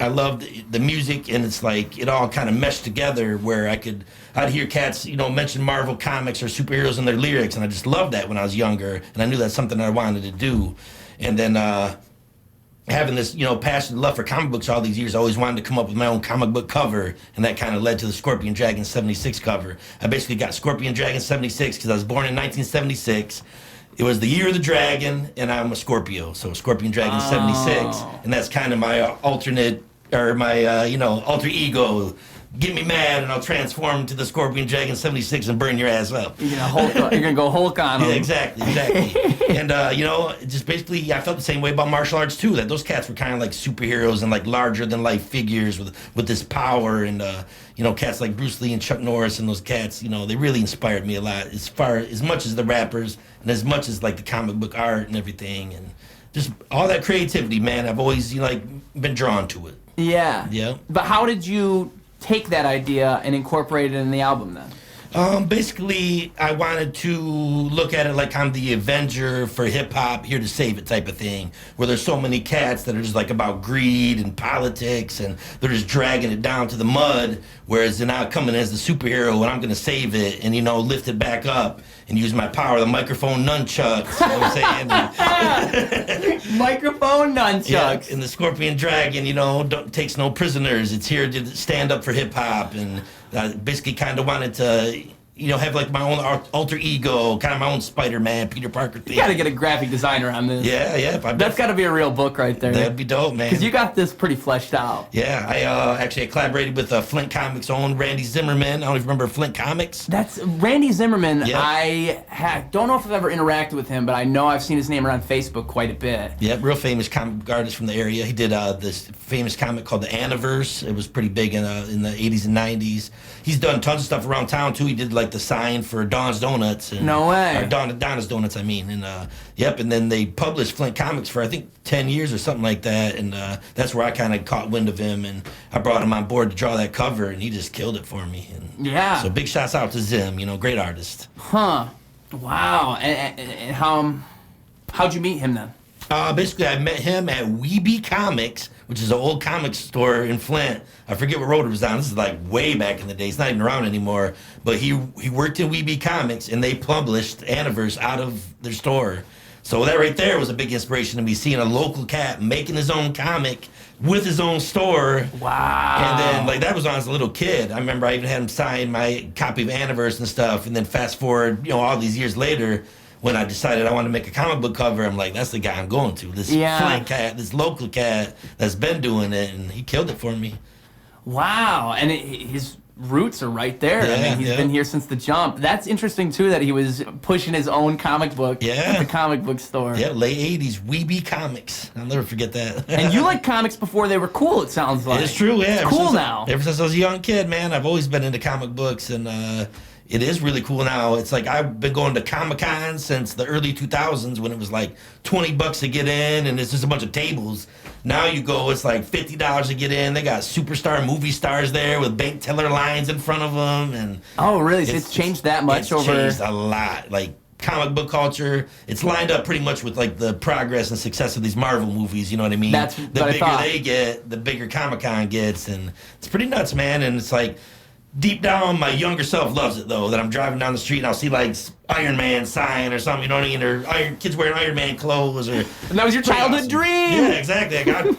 I loved the music, and it's like it all kind of meshed together where I'd hear cats, mention Marvel comics or superheroes in their lyrics, and I just loved that when I was younger, and I knew that's something I wanted to do. And then having this, passion and love for comic books all these years, I always wanted to come up with my own comic book cover, and that kind of led to the Scorpion Dragon 76 cover. I basically got Scorpion Dragon 76 because I was born in 1976. It was the year of the dragon, and I'm a Scorpio, so Scorpion Dragon 76, and that's kind of my alternate, or my, alter ego. Get me mad, and I'll transform into the Scorpion Dragon 76 and burn your ass up. You're gonna go Hulk on them. Yeah, exactly. And, just basically, I felt the same way about martial arts, too, that those cats were kind of like superheroes and like larger-than-life figures with this power, and, cats like Bruce Lee and Chuck Norris and those cats, they really inspired me a lot, as much as the rappers and as much as, like, the comic book art and everything, and just all that creativity, man. I've always, been drawn to it. Yeah. Yeah. But how did you take that idea and incorporate it in the album then? Basically, I wanted to look at it like I'm the Avenger for hip hop, here to save it type of thing, where there's so many cats that are just like about greed and politics, and they're just dragging it down to the mud, whereas they're now coming as the superhero, and I'm going to save it and, lift it back up and use my power, the microphone nunchucks, you know what I'm saying? Microphone nunchucks. Yeah, and the Scorpion Dragon, takes no prisoners. It's here to stand up for hip hop, and basically kind of wanted to, have like my own alter ego, kind of my own Spider-Man, Peter Parker thing. You got to get a graphic designer on this. Yeah. That's got to be a real book right there. That'd be dope, man. Because you got this pretty fleshed out. Yeah, I collaborated with Flint Comics' own Randy Zimmerman. I don't even remember Flint Comics. That's Randy Zimmerman. Yep. I don't know if I've ever interacted with him, but I know I've seen his name around Facebook quite a bit. Yeah, real famous comic artist from the area. He did this famous comic called The Anniverse. It was pretty big in the 80s and 90s. He's done tons of stuff around town, too. He did like the sign for Don's Donuts. And, no way. Or Donna's Donuts, I mean. And and then they published Flint Comics for, I think, 10 years or something like that. And that's where I kind of caught wind of him. And I brought him on board to draw that cover, and he just killed it for me. And yeah. So big shouts out to Zim, great artist. Huh. Wow. And how'd you meet him then? Basically, I met him at Weeby Comics, which is an old comic store in Flint. I forget what road it was on. This is like way back in the day. It's not even around anymore. But he worked in Weeby Comics, and they published Anniverse out of their store. So that right there was a big inspiration to me, seeing a local cat making his own comic with his own store. Wow. And then, that was when I was a little kid. I remember I even had him sign my copy of Anniverse and stuff. And then fast forward, all these years later, when I decided I wanted to make a comic book cover, I'm like, that's the guy I'm going to. This Flint cat, this local cat that's been doing it, and he killed it for me. Wow. And his roots are right there. Yeah, I mean, he's been here since the jump. That's interesting, too, that he was pushing his own comic book at the comic book store. Yeah, late 80s, Weeby Comics. I'll never forget that. And you liked comics before they were cool, it sounds like. It's true, yeah. It's cool now. Ever since I was a young kid, man, I've always been into comic books, and it is really cool now. It's like I've been going to Comic-Con since the early 2000s when it was like $20 to get in, and it's just a bunch of tables. Now you go, it's like $50 to get in. They got superstar movie stars there with bank teller lines in front of them. And oh, really? So it's changed that much over... It's changed a lot. Like, comic book culture, it's lined up pretty much with like the progress and success of these Marvel movies, you know what I mean? That's the what bigger I thought. they get, the bigger Comic-Con gets, and it's pretty nuts, man. And it's like, deep down, my younger self loves it, though, that I'm driving down the street and I'll see, like, Iron Man sign or something, you know what I mean? Or kids wearing Iron Man clothes. And that was your childhood dream! Yeah, exactly.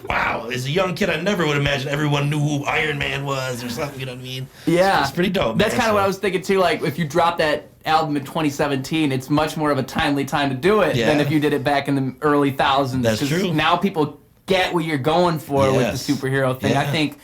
Wow, as a young kid, I never would imagine everyone knew who Iron Man was or something, you know what I mean? Yeah. It's pretty dope, That's kind of what I was thinking, too. Like, if you drop that album in 2017, it's much more of a timely time to do it than if you did it back in the early thousands. That's true. Now people get what you're going for with the superhero thing. Yeah.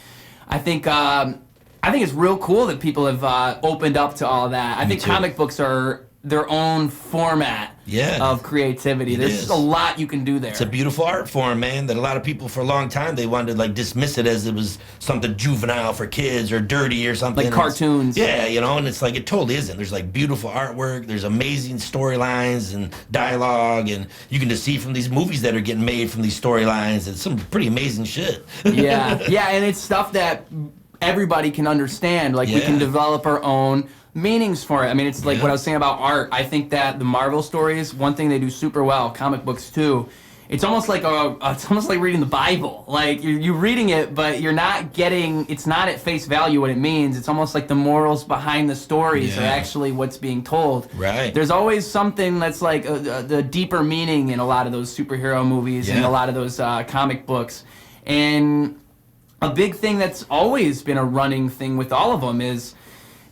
I think it's real cool that people have opened up to all that. I think comic books are their own format of creativity. There's just a lot you can do there. It's a beautiful art form, man, that a lot of people for a long time, they wanted to like dismiss it as it was something juvenile for kids or dirty or something. Like cartoons. Yeah, and it's like, it totally isn't. There's like beautiful artwork, there's amazing storylines and dialogue, and you can just see from these movies that are getting made from these storylines, it's some pretty amazing shit. Yeah, and it's stuff that everybody can understand. Like, we can develop our own meanings for it. I mean, it's like what I was saying about art. I think that the Marvel stories, one thing they do super well, comic books too, it's almost like reading the Bible. Like, you're reading it, but you're not getting, it's not at face value what it means. It's almost like the morals behind the stories are actually what's being told. Right. There's always something that's like the deeper meaning in a lot of those superhero movies and a lot of those comic books. And a big thing that's always been a running thing with all of them is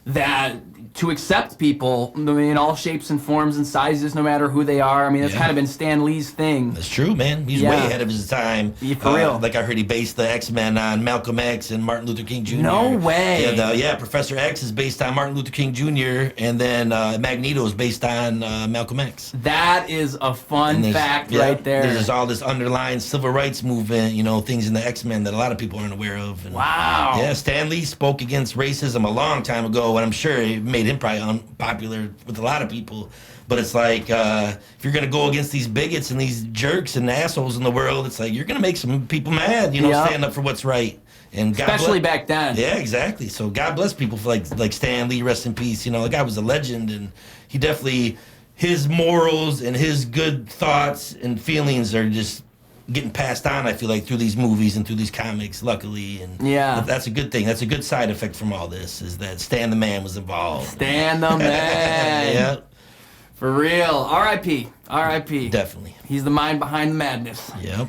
that to accept people in all shapes and forms and sizes, no matter who they are. I mean, that's kind of been Stan Lee's thing. That's true, man. He's way ahead of his time. Yeah, for real. Like, I heard he based the X-Men on Malcolm X and Martin Luther King Jr. No way. And, Professor X is based on Martin Luther King Jr., and then Magneto is based on Malcolm X. That is a fun fact right there. There's all this underlying civil rights movement, things in the X-Men that a lot of people aren't aware of. And, wow. Yeah, Stan Lee spoke against racism a long time ago, and I'm sure it made him probably unpopular with a lot of people. But it's like, if you're going to go against these bigots and these jerks and assholes in the world, it's like, you're going to make some people mad, stand up for what's right. And especially back then. Yeah, exactly. So God bless people for like Stan Lee, rest in peace. You know, the guy was a legend, and he definitely, his morals and his good thoughts and feelings are just getting passed on, I feel like, through these movies and through these comics, luckily. And that's a good thing. That's a good side effect from all this, is that Stan the Man was involved. Stan the Man. Yeah. For real. R.I.P. R.I.P. Definitely. He's the mind behind the madness. Yep.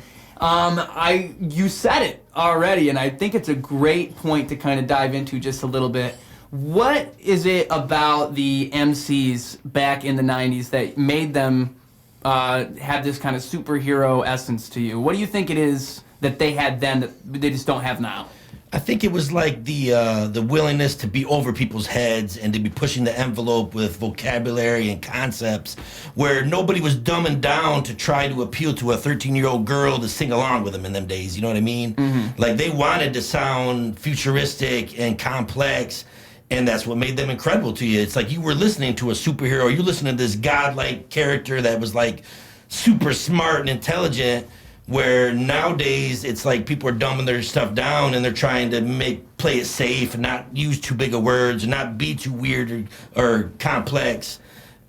You said it already, and I think it's a great point to kind of dive into just a little bit. What is it about the MCs back in the 90s that made them have this kind of superhero essence to you? What do you think it is that they had then that they just don't have now? I think it was like the willingness to be over people's heads and to be pushing the envelope with vocabulary and concepts, where nobody was dumbing down to try to appeal to a 13-year-old girl to sing along with them in them days. You know what I mean? Mm-hmm. Like, they wanted to sound futuristic and complex, and that's what made them incredible to you. It's like you were listening to a superhero. You're listening to this godlike character that was like super smart and intelligent, where nowadays it's like people are dumbing their stuff down and they're trying to play it safe and not use too big of words and not be too weird or complex,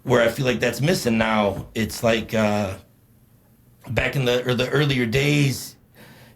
where I feel like that's missing now. It's like back in the earlier days,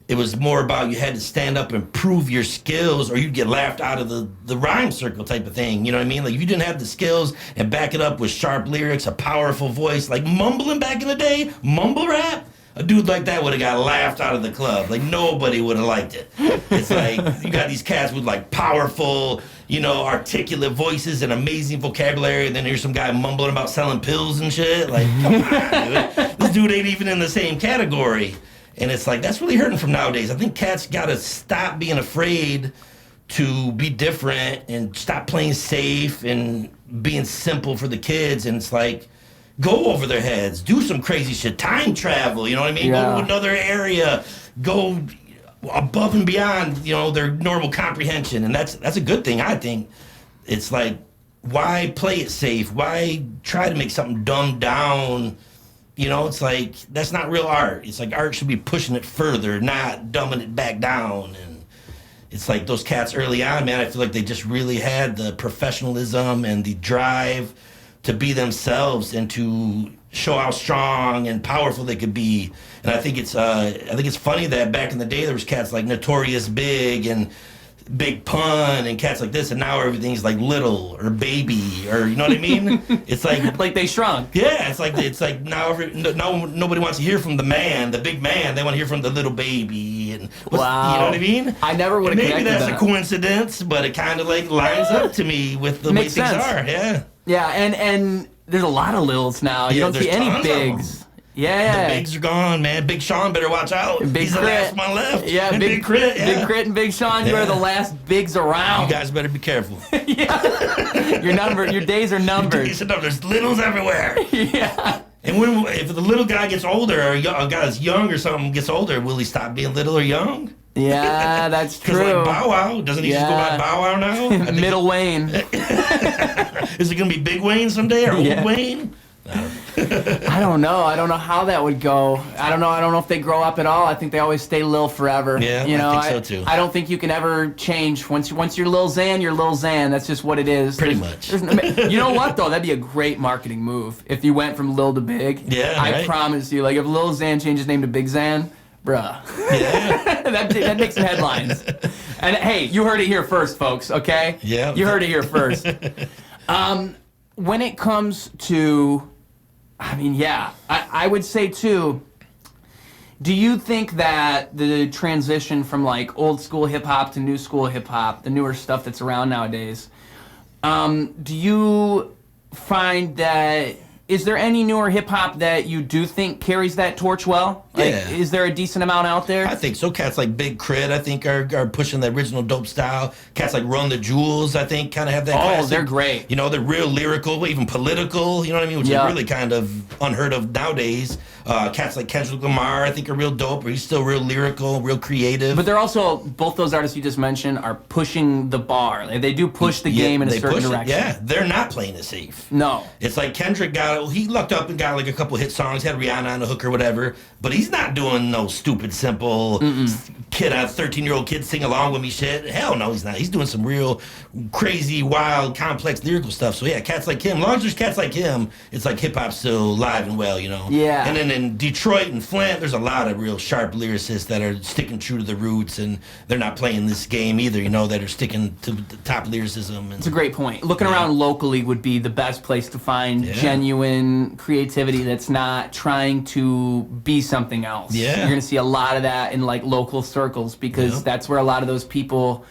it was more about you had to stand up and prove your skills or you'd get laughed out of the rhyme circle type of thing. You know what I mean? Like, if you didn't have the skills and back it up with sharp lyrics, a powerful voice, like mumbling back in the day, mumble rap, a dude like that would have got laughed out of the club. Like, nobody would have liked it. It's like, you got these cats with like powerful, you know, articulate voices and amazing vocabulary, and then here's some guy mumbling about selling pills and shit. Like, come on, dude. This dude ain't even in the same category. And it's like, that's really hurting from nowadays. I think cats got to stop being afraid to be different and stop playing safe and being simple for the kids. And it's like, go over their heads, do some crazy shit, time travel, you know what I mean? Yeah. Go to another area, go above and beyond, you know, their normal comprehension. And that's a good thing, I think. It's like, why play it safe? Why try to make something dumbed down? You know, it's like, that's not real art. It's like, art should be pushing it further, not dumbing it back down. And it's like those cats early on, man, I feel like they just really had the professionalism and the drive to be themselves and to show how strong and powerful they could be. And I think it's funny that back in the day there was cats like Notorious Big and Big Pun and cats like this, and now everything's like Little or Baby, or, you know what I mean? It's like they shrunk. Yeah, it's like now nobody wants to hear from the man, the big man. They want to hear from the little baby. And wow, you know what I mean? I never would have connected that. Maybe that's a coincidence, but it kind of like lines up to me with the way things are. Yeah. Yeah, and there's a lot of Lils now. You don't see any bigs. Yeah. The bigs are gone, man. Big Sean better watch out. He's the last one left. Yeah, Big Crit. Yeah. Big Crit and Big Sean, you are the last bigs around. You guys better be careful. Yeah. Your days are numbered. Your days are numbered. There's littles everywhere. Yeah. And if the little guy gets older, or a guy that's young or something gets older, will he stop being little or young? Yeah, that's true. Because like Bow Wow, doesn't he just go by Bow Wow now? Middle Wayne. Is it going to be Big Wayne someday, or Old Wayne? I don't know. I don't know how that would go. I don't know if they grow up at all. I think they always stay Lil forever. Yeah, you know, I think so too. I don't think you can ever change. Once you're Lil Xan, you're Lil Xan. That's just what it is. Pretty much. You know what though? That'd be a great marketing move if you went from Lil to Big. Yeah, I promise you. Like if Lil Xan changed his name to Big Xan, bruh. Yeah. that makes some headlines. And hey, you heard it here first, folks. Okay. Yeah. You heard it here first. When it comes to, I mean, yeah, I would say too, do you think that the transition from like old school hip hop to new school hip hop, the newer stuff that's around nowadays, do you find that, is there any newer hip hop that you do think carries that torch well? Like, yeah. Is there a decent amount out there? I think so. Cats like Big Crit, I think, are pushing the original dope style. Cats like Run the Jewels, I think, kind of have that. Classic. They're great. You know, they're real lyrical, even political. You know what I mean? Which is really kind of unheard of nowadays. Cats like Kendrick Lamar, I think, are real dope. He's still real lyrical, real creative. But they're also, both those artists you just mentioned are pushing the bar. Like, they do push the game in a certain direction. Yeah, they're not playing it safe. No. It's like Kendrick he lucked up and got like a couple hit songs, had Rihanna on the hook or whatever, but he's not doing no stupid, simple kid, a 13-year-old kid sing along with me shit. Hell no, he's not. He's doing some real crazy, wild, complex lyrical stuff. So yeah, cats like him. As long as there's cats like him, it's like hip hop's still alive and well, you know. Yeah. And then in Detroit and Flint, there's a lot of real sharp lyricists that are sticking true to the roots, and they're not playing this game either, you know, that are sticking to the top lyricism. It's a great point. Looking around locally would be the best place to find genuine creativity that's not trying to be something else. Yeah. You're going to see a lot of that in like local circles because that's where a lot of those people...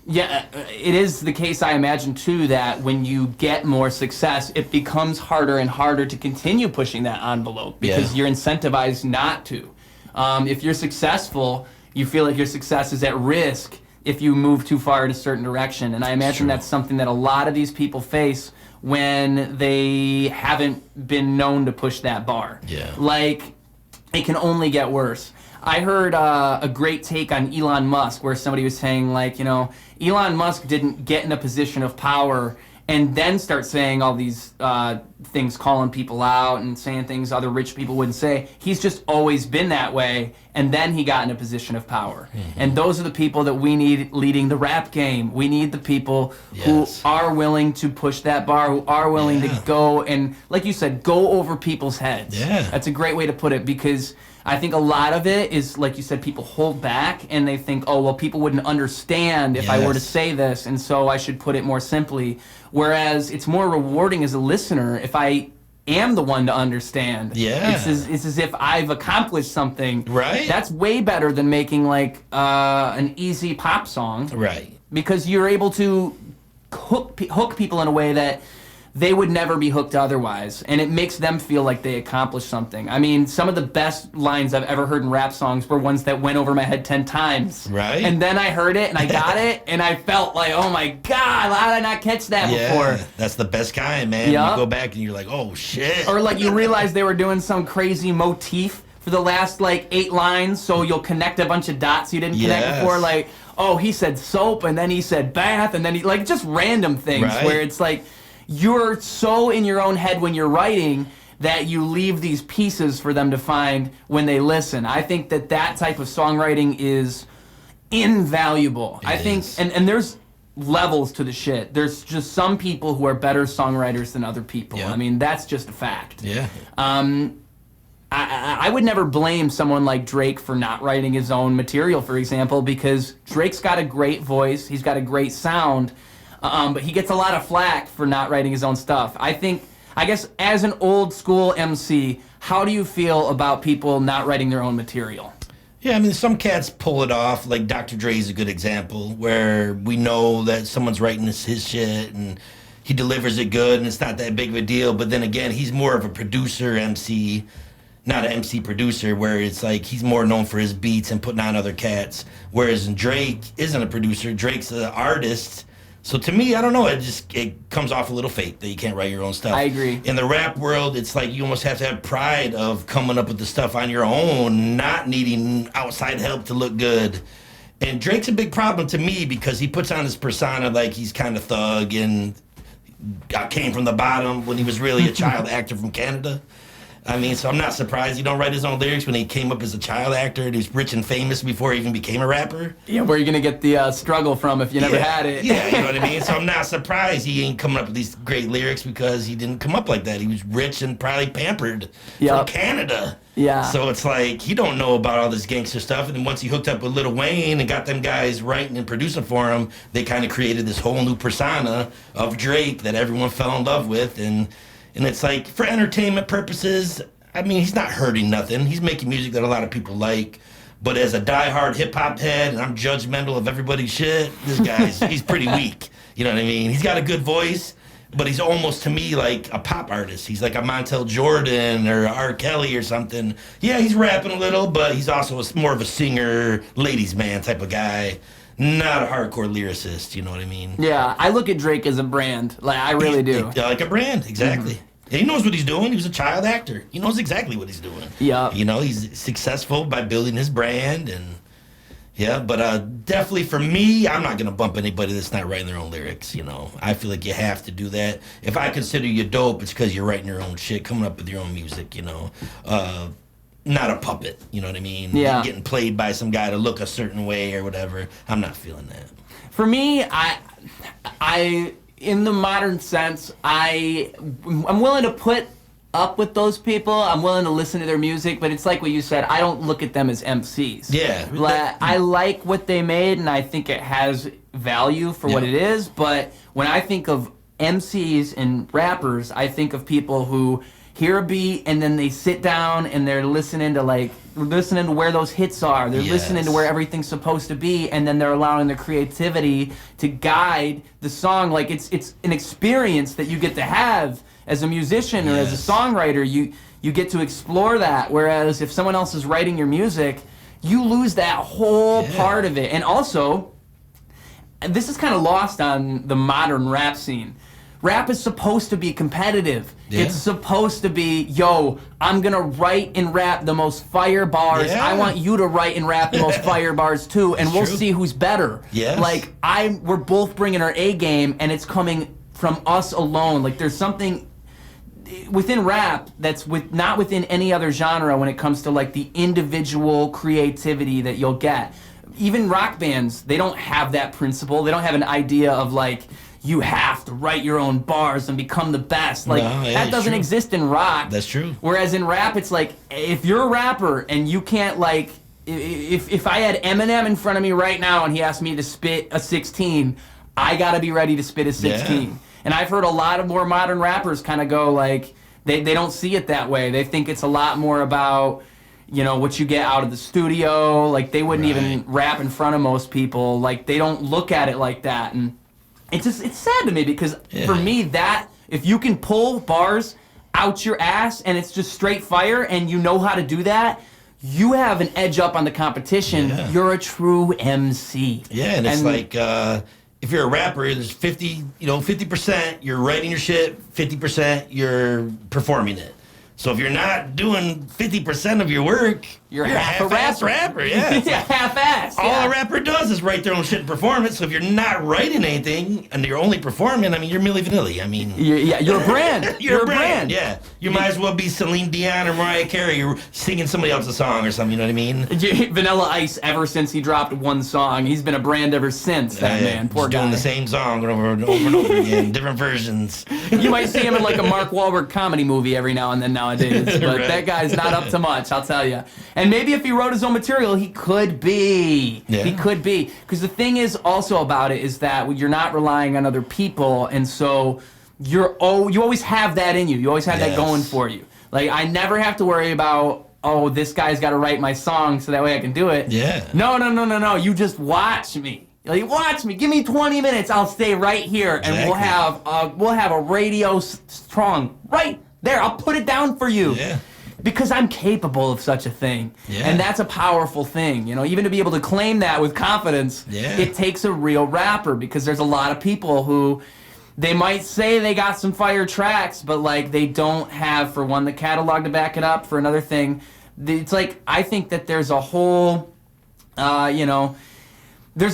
Yeah, it is the case, I imagine, too, that when you get more success, it becomes harder and harder to continue pushing that envelope because you're incentivized not to. If you're successful, you feel like your success is at risk if you move too far in a certain direction. And I imagine that's something that a lot of these people face when they haven't been known to push that bar. Yeah. Like, it can only get worse. I heard a great take on Elon Musk where somebody was saying, like, you know, Elon Musk didn't get in a position of power and then start saying all these things, calling people out and saying things other rich people wouldn't say. He's just always been that way, and then he got in a position of power. And those are the people that we need leading the rap game. We need the people who are willing to push that bar, who are willing to go and, like you said, go over people's heads. Yeah. That's a great way to put it, because I think a lot of it is, like you said, people hold back and they think, oh, well, people wouldn't understand if I were to say this, and so I should put it more simply. Whereas it's more rewarding as a listener if I am the one to understand. Yeah. It's as if I've accomplished something. Right. That's way better than making like an easy pop song. Right. Because you're able to hook people in a way that they would never be hooked otherwise, and it makes them feel like they accomplished something. I mean, some of the best lines I've ever heard in rap songs were ones that went over my head 10 times. Right. And then I heard it, and I got it, and I felt like, oh my God, how did I not catch that before? That's the best kind, man. Yep. You go back and you're like, oh, shit. Or like you realize they were doing some crazy motif for the last like 8 lines, so you'll connect a bunch of dots you didn't connect before, like, oh, he said soap, and then he said bath, and then he, like, just random things where it's like, you're so in your own head when you're writing that you leave these pieces for them to find when they listen. I think that type of songwriting is invaluable. I think, and there's levels to the shit. There's just some people who are better songwriters than other people. I mean, that's just a fact. Yeah. I would never blame someone like Drake for not writing his own material, for example, because Drake's got a great voice, he's got a great sound, but he gets a lot of flack for not writing his own stuff. I guess as an old school MC, how do you feel about people not writing their own material? Yeah, I mean, some cats pull it off. Like Dr. Dre is a good example, where we know that someone's writing his shit and he delivers it good and it's not that big of a deal. But then again, he's more of a producer MC, not an MC producer, where it's like he's more known for his beats and putting on other cats. Whereas Drake isn't a producer. Drake's an artist. So to me, I don't know, it comes off a little fake that you can't write your own stuff. I agree. In the rap world, it's like you almost have to have pride of coming up with the stuff on your own, not needing outside help to look good. And Drake's a big problem to me because he puts on this persona like he's kind of thug and came from the bottom when he was really a child actor from Canada. I mean, so I'm not surprised he don't write his own lyrics when he came up as a child actor and he was rich and famous before he even became a rapper. Yeah, where are you going to get the struggle from if you never had it? Yeah, you know what I mean? So I'm not surprised he ain't coming up with these great lyrics because he didn't come up like that. He was rich and probably pampered from Canada. Yeah. So it's like, he don't know about all this gangster stuff. And then once he hooked up with Lil Wayne and got them guys writing and producing for him, they kind of created this whole new persona of Drake that everyone fell in love with. And it's like, for entertainment purposes, I mean, he's not hurting nothing. He's making music that a lot of people like. But as a diehard hip-hop head, and I'm judgmental of everybody's shit, this guy's, he's pretty weak. You know what I mean? He's got a good voice, but he's almost, to me, like a pop artist. He's like a Montel Jordan or R. Kelly or something. Yeah, he's rapping a little, but he's also more of a singer, ladies' man type of guy. Not a hardcore lyricist, you know what I mean? Yeah, I look at Drake as a brand. Like, I really do. Like a brand, exactly. Mm-hmm. And he knows what he's doing. He was a child actor. He knows exactly what he's doing. Yeah. You know, he's successful by building his brand. And yeah, but definitely for me, I'm not going to bump anybody that's not writing their own lyrics, you know. I feel like you have to do that. If I consider you dope, it's because you're writing your own shit, coming up with your own music, you know. not a puppet. You know what I mean? Yeah. Getting played by some guy to look a certain way or whatever. I'm not feeling that. For me, I in the modern sense, I'm willing to put up with those people. I'm willing to listen to their music, but it's like what you said. I don't look at them as MCs. Yeah. I like what they made, and I think it has value for what it is. But when I think of MCs and rappers, I think of people who hear a beat and then they sit down and they're listening to where those hits are. They're listening to where everything's supposed to be, and then they're allowing their creativity to guide the song. Like it's an experience that you get to have as a musician or as a songwriter. You get to explore that. Whereas if someone else is writing your music, you lose that whole part of it. And also, this is kind of lost on the modern rap scene. Rap is supposed to be competitive. Yeah. It's supposed to be, yo, I'm going to write and rap the most fire bars. Yeah. I want you to write and rap the most fire bars too, and we'll see who's better. Yes. Like, we're both bringing our A game, and it's coming from us alone. Like, there's something within rap that's not within any other genre when it comes to, like, the individual creativity that you'll get. Even rock bands, they don't have that principle. They don't have an idea of, like, you have to write your own bars and become the best. Like, that doesn't exist in rock. That's true. Whereas in rap, it's like, if you're a rapper and you can't, like, if I had Eminem in front of me right now and he asked me to spit a 16, I gotta be ready to spit a 16. Yeah. And I've heard a lot of more modern rappers kind of go, like, they don't see it that way. They think it's a lot more about, you know, what you get out of the studio. Like, they wouldn't even rap in front of most people. Like, they don't look at it like that. And it's sad to me because for me, that if you can pull bars out your ass and it's just straight fire and you know how to do that, you have an edge up on the competition. Yeah. You're a true MC. Yeah, and it's like if you're a rapper, there's 50% you're writing your shit, 50% you're performing it. So if you're not doing 50% of your work, you're a half-ass rapper. Yeah, half-ass. All a rapper does is write their own shit and perform it. So if you're not writing anything and you're only performing, I mean, you're Milli Vanilli. I mean, you're a brand. You're a brand. Yeah, you might as well be Celine Dion or Mariah Carey. You're singing somebody else's song or something. You know what I mean? Vanilla Ice. Ever since he dropped one song, he's been a brand ever since. That man, poor guy, doing the same song over and over again, different versions. You might see him in like a Mark Wahlberg comedy movie every now and then nowadays, but that guy's not up to much, I'll tell you. And maybe if he wrote his own material, he could be. Yeah. He could be. Because the thing is also about it is that you're not relying on other people, and so you always have that in you. You always have that going for you. Like, I never have to worry about, oh, this guy's got to write my song so that way I can do it. Yeah. No. You just watch me. Like, watch me. Give me 20 minutes. I'll stay right here, and we'll have a radio strong right there. I'll put it down for you. Yeah. Because I'm capable of such a thing. Yeah. And that's a powerful thing. You know, even to be able to claim that with confidence, it takes a real rapper, because there's a lot of people who, they might say they got some fire tracks, but, like, they don't have, for one, the catalog to back it up. For another thing, it's like, I think that there's a whole, there's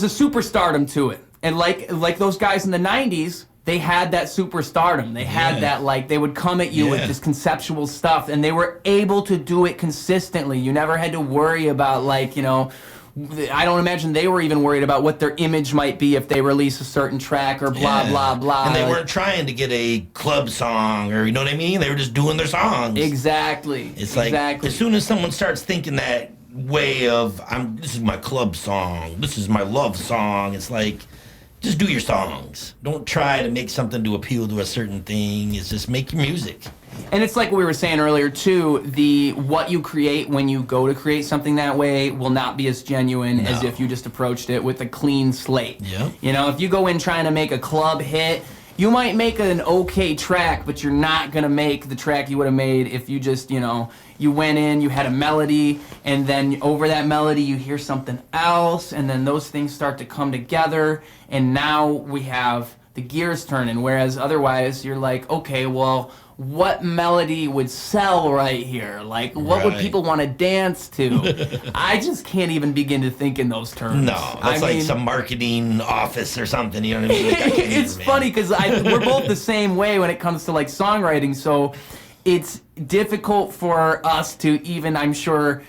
a superstardom to it. And like those guys in the 90s, they had that superstardom. They had that, like, they would come at you with this conceptual stuff, and they were able to do it consistently. You never had to worry about, like, I don't imagine they were even worried about what their image might be if they release a certain track or blah, blah, blah. And they weren't trying to get a club song or, you know what I mean? They were just doing their songs. Exactly. It's like, as soon as someone starts thinking that way of, this is my club song, this is my love song, it's like, just do your songs. Don't try to make something to appeal to a certain thing. It's just make your music. And it's like what we were saying earlier, too. What you create when you go to create something that way will not be as genuine as if you just approached it with a clean slate. Yep. You know, if you go in trying to make a club hit, you might make an okay track, but you're not going to make the track you would have made if you just, you went in, you had a melody, and then over that melody you hear something else, and then those things start to come together, and now we have the gears turning, whereas otherwise you're like, okay, well, what melody would sell right here? Like, what would people want to dance to? I just can't even begin to think in those terms. No, that's like some marketing office or something, you know what I mean? Like, it's funny because we're both the same way when it comes to, like, songwriting, so it's difficult for us to even, I'm sure,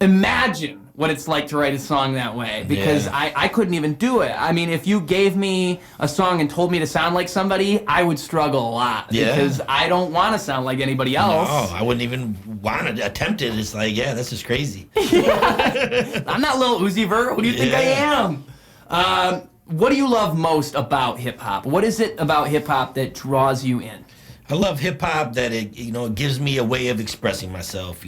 imagine what it's like to write a song that way, because I couldn't even do it. I mean, if you gave me a song and told me to sound like somebody, I would struggle a lot, because I don't want to sound like anybody else. No, I wouldn't even want to attempt it. It's like, that's just crazy. I'm not Lil Uzi Vert. Who do you think I am? What do you love most about hip-hop? What is it about hip-hop that draws you in? I love hip-hop that it gives me a way of expressing myself.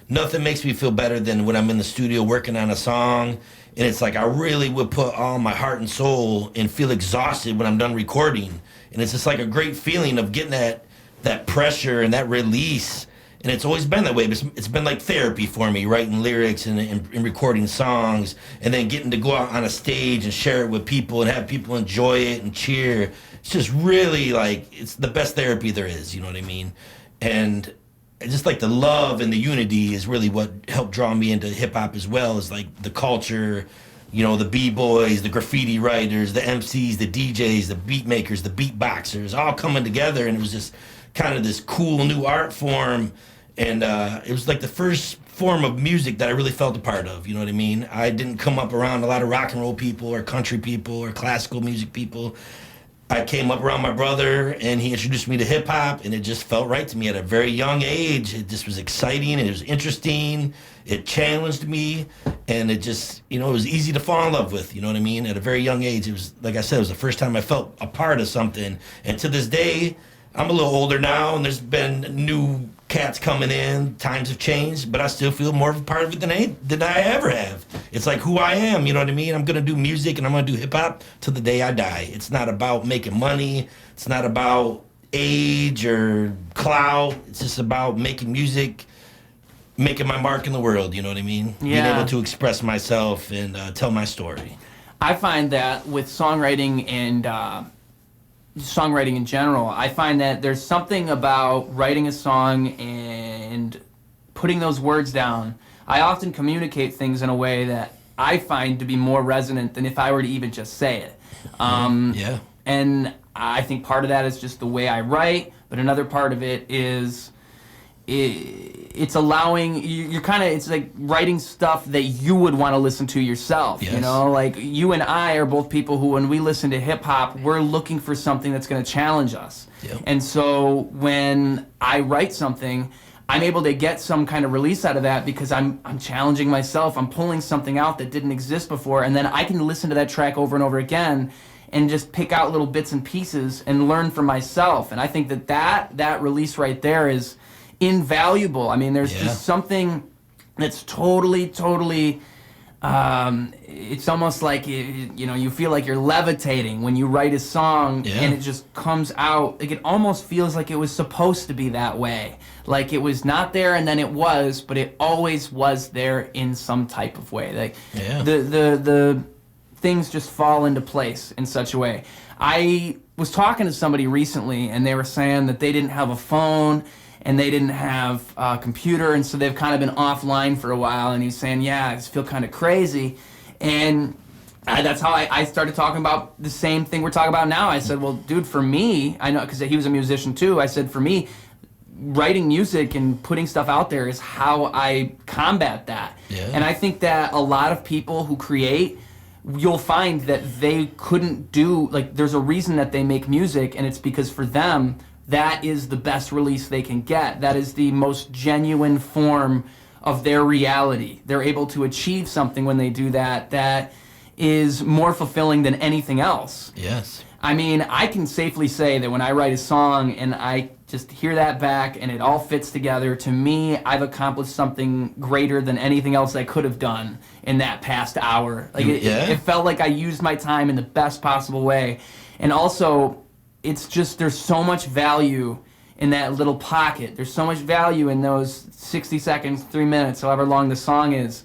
Nothing makes me feel better than when I'm in the studio working on a song, and it's like I really would put all my heart and soul and feel exhausted when I'm done recording. And it's just like a great feeling of getting that pressure and that release. And it's always been that way. It's been like therapy for me, writing lyrics and recording songs, and then getting to go out on a stage and share it with people and have people enjoy it and cheer. It's just really like, it's the best therapy there is, you know what I mean? And just like the love and the unity is really what helped draw me into hip-hop as well, is like the culture, the b-boys, the graffiti writers, the MCs, the DJs, the beat makers, the beatboxers, all coming together. And it was just kind of this cool new art form. And it was like the first form of music that I really felt a part of, you know what I mean? I didn't come up around a lot of rock and roll people or country people or classical music people. I came up around my brother, and he introduced me to hip-hop, and it just felt right to me at a very young age. It just was exciting, and it was interesting. It challenged me, and it just, it was easy to fall in love with, you know what I mean? At a very young age, it was, like I said, it was the first time I felt a part of something. And to this day, I'm a little older now, and there's been new cats coming in. Times have changed, but I still feel more of a part of it than I ever have. It's like who I am, you know what I mean? I'm going to do music, and I'm going to do hip-hop till the day I die. It's not about making money. It's not about age or clout. It's just about making music, making my mark in the world, you know what I mean? Yeah. Being able to express myself and tell my story. I find that with songwriting and songwriting in general, I find that there's something about writing a song and putting those words down. I often communicate things in a way that I find to be more resonant than if I were to even just say it. And I think part of that is just the way I write, but another part of it is it's allowing you're kind of, it's like writing stuff that you would want to listen to yourself. Yes. Like you and I are both people who, when we listen to hip hop, we're looking for something that's going to challenge us. Yep. And so when I write something, I'm able to get some kind of release out of that because I'm challenging myself. I'm pulling something out that didn't exist before, and then I can listen to that track over and over again and just pick out little bits and pieces and learn for myself. And I think that release right there is invaluable. I mean, there's just something that's totally, it's almost like, you feel like you're levitating when you write a song and it just comes out. Like, it almost feels like it was supposed to be that way. Like it was not there and then it was, but it always was there in some type of way. Like the things just fall into place in such a way. I was talking to somebody recently and they were saying that they didn't have a phone and they didn't have a computer, and so they've kind of been offline for a while. And he's saying, I just feel kind of crazy. And that's how I started talking about the same thing we're talking about now. I said, well, dude, for me, I know, because he was a musician too, I said, for me, writing music and putting stuff out there is how I combat that. Yeah. And I think that a lot of people who create, you'll find that they couldn't do, like, there's a reason that they make music, and it's because for them, that is the best release they can get. That is the most genuine form of their reality. They're able to achieve something when they do that that is more fulfilling than anything else. Yes. I mean, I can safely say that when I write a song and I just hear that back and it all fits together, to me, I've accomplished something greater than anything else I could have done in that past hour. Like it felt like I used my time in the best possible way. And also, it's just, there's so much value in that little pocket. There's so much value in those 60 seconds, 3 minutes, however long the song is,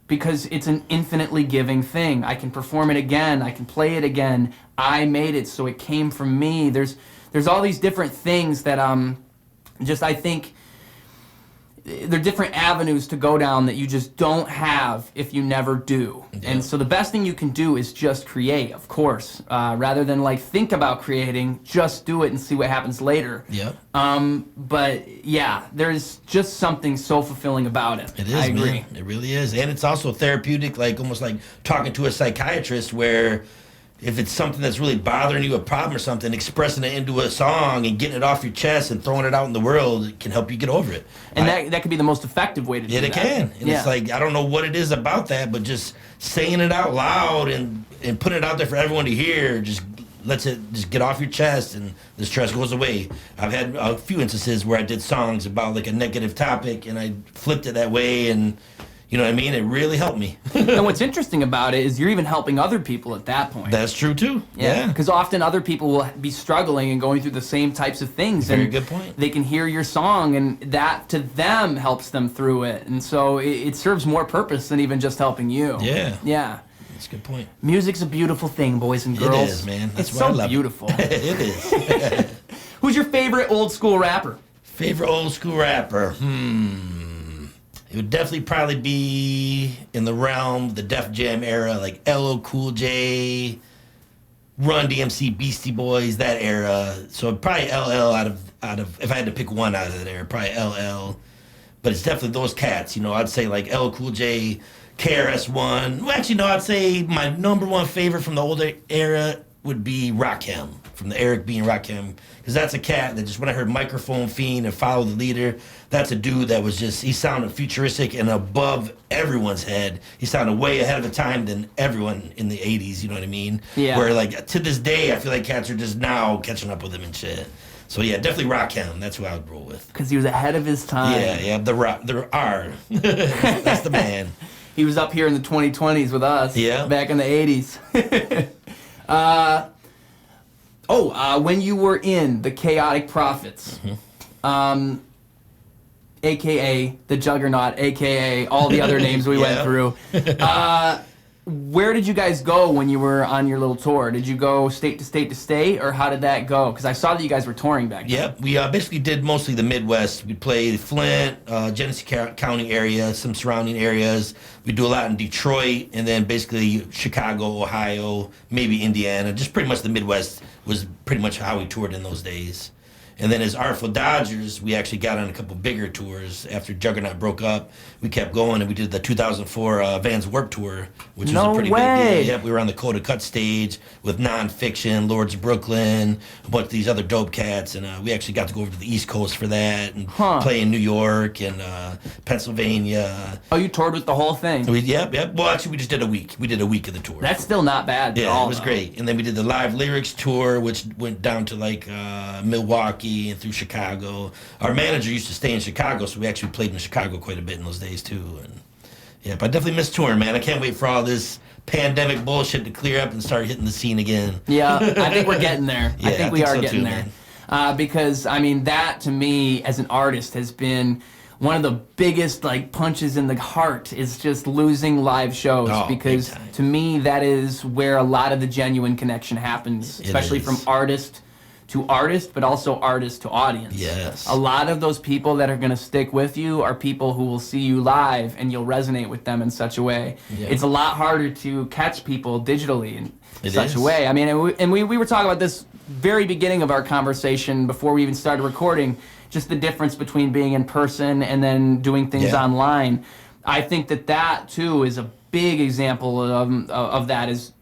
because it's an infinitely giving thing. I can perform it again. I can play it again. I made it, so it came from me. There's all these different things that I think there are different avenues to go down that you just don't have if you never do. Yeah. And so the best thing you can do is just create, of course, rather than like think about creating. Just do it and see what happens later. Yeah. But yeah, there's just something so fulfilling about it. It is, I agree. man. It really is. And it's also therapeutic, like almost like talking to a psychiatrist, where if it's something that's really bothering you, a problem or something, expressing it into a song and getting it off your chest and throwing it out in the world, it can help you get over it. And that could be the most effective way to do that. It can. And it's like, I don't know what it is about that, but just saying it out loud and putting it out there for everyone to hear just lets it just get off your chest and the stress goes away. I've had a few instances where I did songs about like a negative topic and I flipped it that way, and you know what I mean? It really helped me. And what's interesting about it is you're even helping other people at that point. That's true too. Yeah. Because often other people will be struggling and going through the same types of things. Very and good point. They can hear your song, and that to them helps them through it. And so it serves more purpose than even just helping you. Yeah. Yeah. That's a good point. Music's a beautiful thing, boys and girls. It is, man. That's it's why I so love beautiful. It. It is. Who's your favorite old school rapper? Favorite old school rapper? It would definitely probably be in the realm, the Def Jam era, like LL Cool J, Run DMC, Beastie Boys, that era. So probably LL out of if I had to pick one out of that era, probably LL. But it's definitely those cats. You know, I'd say like LL Cool J, KRS-One. Well, actually, no, I'd say my number one favorite from the older era would be Rakim, from the Eric B. and Rakim. Because that's a cat that just, when I heard Microphone Fiend and Follow the Leader, that's a dude that was just, he sounded futuristic and above everyone's head. He sounded way ahead of the time than everyone in the 80s, you know what I mean? Yeah. Where, like, to this day, I feel like cats are just now catching up with him and shit. So, yeah, definitely Rakim. That's who I would roll with. Because he was ahead of his time. Yeah, the R. That's the man. He was up here in the 2020s with us. Yeah. Back in the 80s. When you were in the Chaotic Prophets, a.k.a. the Juggernaut, a.k.a. all the other names we went through, where did you guys go when you were on your little tour? Did you go state to state to state, or how did that go? Because I saw that you guys were touring back then. Yep, we basically did mostly the Midwest. We played Flint, Genesee County area, some surrounding areas. We do a lot in Detroit, and then basically Chicago, Ohio, maybe Indiana. Just pretty much the Midwest was pretty much how we toured in those days. And then as Artful Dodgers, we actually got on a couple bigger tours. After Juggernaut broke up, we kept going, and we did the 2004 Vans Warped Tour, which was a pretty big deal. Yep, we were on the Coda Cut stage with Nonfiction, Lords of Brooklyn, a bunch of these other dope cats, and we actually got to go over to the East Coast for that and play in New York and Pennsylvania. Oh, you toured with the whole thing? Yep. Well, actually, we just did a week. We did a week of the tour. That's still not bad at all. Yeah, it was great. And then we did the Live Lyrics Tour, which went down to like Milwaukee and through Chicago. Our manager used to stay in Chicago, so we actually played in Chicago quite a bit in those days too. And yeah, but I definitely miss touring, man. I can't wait for all this pandemic bullshit to clear up and start hitting the scene again. Yeah, I think we're getting there. Yeah, I think we are so getting too, there. Because I mean, that to me as an artist has been one of the biggest like punches in the heart, is just losing live shows. Because to me that is where a lot of the genuine connection happens, especially from artist to artist, but also artist to audience. Yes. A lot of those people that are going to stick with you are people who will see you live and you'll resonate with them in such a way. Yeah. It's a lot harder to catch people digitally in such a way. I mean, and we were talking about this very beginning of our conversation before we even started recording, just the difference between being in person and then doing things online. I think that too is a big example of that, is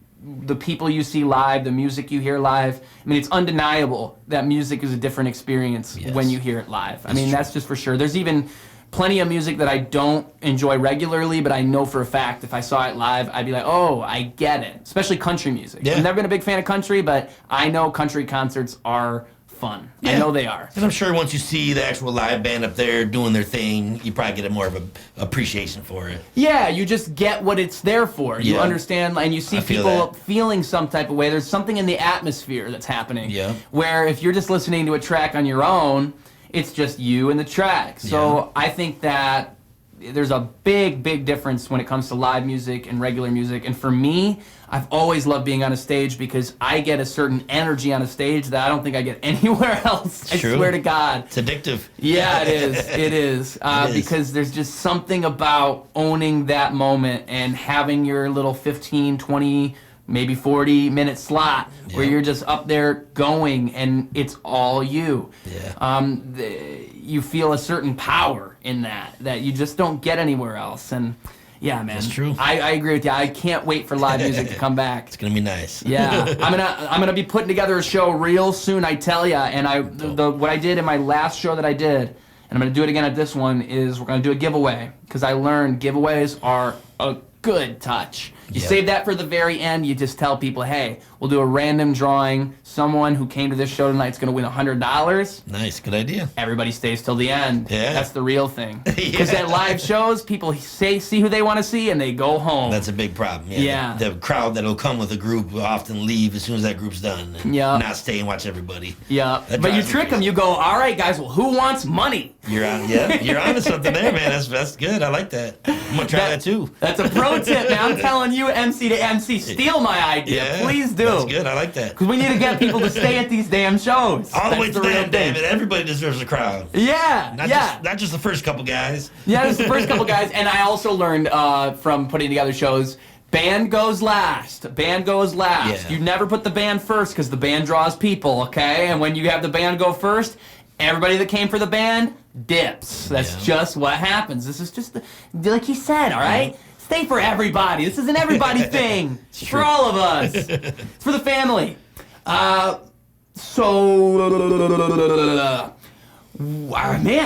the people you see live, the music you hear live. I mean, it's undeniable that music is a different experience when you hear it live. I mean, that's just for sure. There's even plenty of music that I don't enjoy regularly, but I know for a fact if I saw it live, I'd be like, oh, I get it. Especially country music. Yeah. I've never been a big fan of country, but I know country concerts are fun. Yeah. I know they are. And I'm sure once you see the actual live band up there doing their thing, you probably get a more of an appreciation for it. Yeah, you just get what it's there for. You understand, and you see people feeling some type of way. There's something in the atmosphere that's happening. Yeah. Where if you're just listening to a track on your own, it's just you and the track. So I think that there's a big difference when it comes to live music and regular music. And for me, I've always loved being on a stage because I get a certain energy on a stage that I don't think I get anywhere else. I swear to God. It's addictive. Yeah, it is. It is. Because there's just something about owning that moment and having your little 15, 20, maybe 40-minute slot where you're just up there going and it's all you. Yeah. You feel a certain power in that you just don't get anywhere else. And yeah, man, that's true. I agree with you. I can't wait for live music to come back. It's gonna be nice. Yeah, I'm gonna be putting together a show real soon, I tell ya. And what I did in my last show that I did, and I'm gonna do it again at this one, is we're gonna do a giveaway because I learned giveaways are a good touch. You save that for the very end. You just tell people, hey, we'll do a random drawing. Someone who came to this show tonight is going to win $100. Nice, good idea. Everybody stays till the end. Yeah. That's the real thing. Because at live shows, people see who they want to see, and they go home. That's a big problem. Yeah. The crowd that'll come with a group will often leave as soon as that group's done. And not stay and watch everybody. Yeah. But you trick them. You go, all right, guys, well, who wants money? You're on. Yeah, you're on to something there, man. That's good. I like that. I'm going to try that too. That's a pro tip, man. I'm telling you, MC to MC, steal my idea. Yeah, please do. That's good. I like that. Because we need to get people to stay at these damn shows. All the way to the end, damn it. Everybody deserves a crowd. Yeah. Not just the first couple guys. Yeah, just the first couple guys. And I also learned from putting together shows, band goes last. Band goes last. Yeah. You never put the band first because the band draws people, okay? And when you have the band go first, everybody that came for the band dips. That's just what happens. This is just, like he said, all right? Stay for everybody. This is an everybody thing. It's for all of us. It's for the family. Man,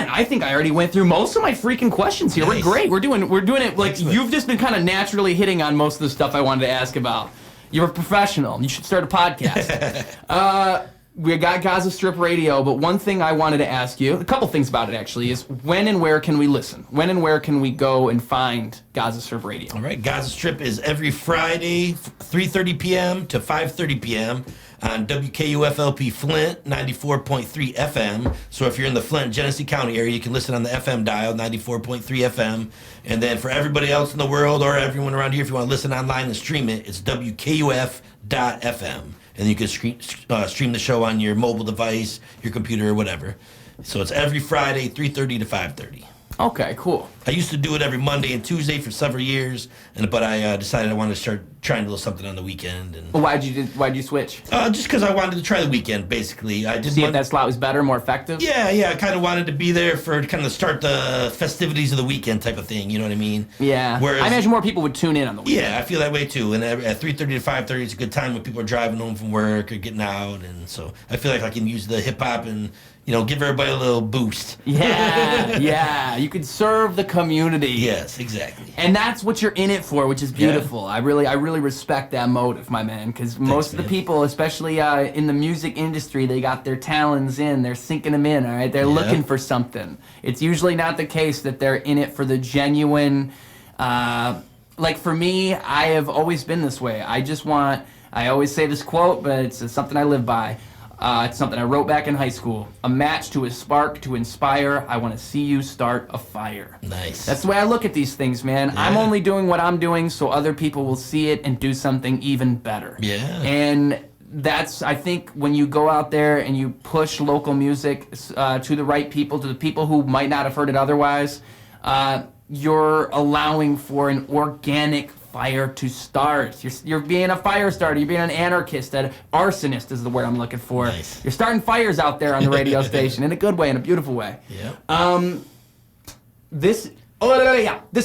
I think I already went through most of my freaking questions here. Nice. We're great. We're doing it like excellent. You've just been kind of naturally hitting on most of the stuff I wanted to ask about. You're a professional. You should start a podcast. We got Gozza Strip Radio, but one thing I wanted to ask you, a couple things about it actually, is when and where can we listen? When and where can we go and find Gozza Strip Radio? All right, Gozza Strip is every Friday, 3:30 p.m. to 5:30 p.m. on WKUFLP Flint, 94.3 FM. So if you're in the Flint, Genesee County area, you can listen on the FM dial, 94.3 FM. And then for everybody else in the world or everyone around here, if you want to listen online and stream it, it's WKUF.FM. And you can stream the show on your mobile device, your computer, or whatever. So it's every Friday, 3:30 to 5:30. Okay, cool. I used to do it every Monday and Tuesday for several years, but I decided I wanted to start trying to do something on the weekend. And well, why'd you switch? Just because I wanted to try the weekend, basically. I didn't see if that slot was better, more effective. Yeah. I kind of wanted to be there for kind of start the festivities of the weekend type of thing. You know what I mean? Yeah. Whereas, I imagine more people would tune in on the weekend. Yeah, I feel that way too. And at 3:30 to 5:30, it's a good time when people are driving home from work or getting out, and so I feel like I can use the hip hop and give everybody a little boost. Yeah. You could serve the community. Yes, exactly. And that's what you're in it for, which is beautiful. Yeah. I really respect that motive, my man, because most of the people, especially in the music industry, they got their talons in, they're sinking them in, all right? They're looking for something. It's usually not the case that they're in it for the genuine, like for me, I have always been this way. I always say this quote, but it's something I live by. It's something I wrote back in high school. A match to a spark to inspire. I want to see you start a fire. Nice. That's the way I look at these things, man. Yeah. I'm only doing what I'm doing so other people will see it and do something even better. Yeah. And that's, I think, when you go out there and you push local music to the right people, to the people who might not have heard it otherwise, you're allowing for an organic fire to start. You're being a fire starter. You're being an anarchist. An arsonist is the word I'm looking for. Nice. You're starting fires out there on the radio station in a good way, in a beautiful way. Yeah. This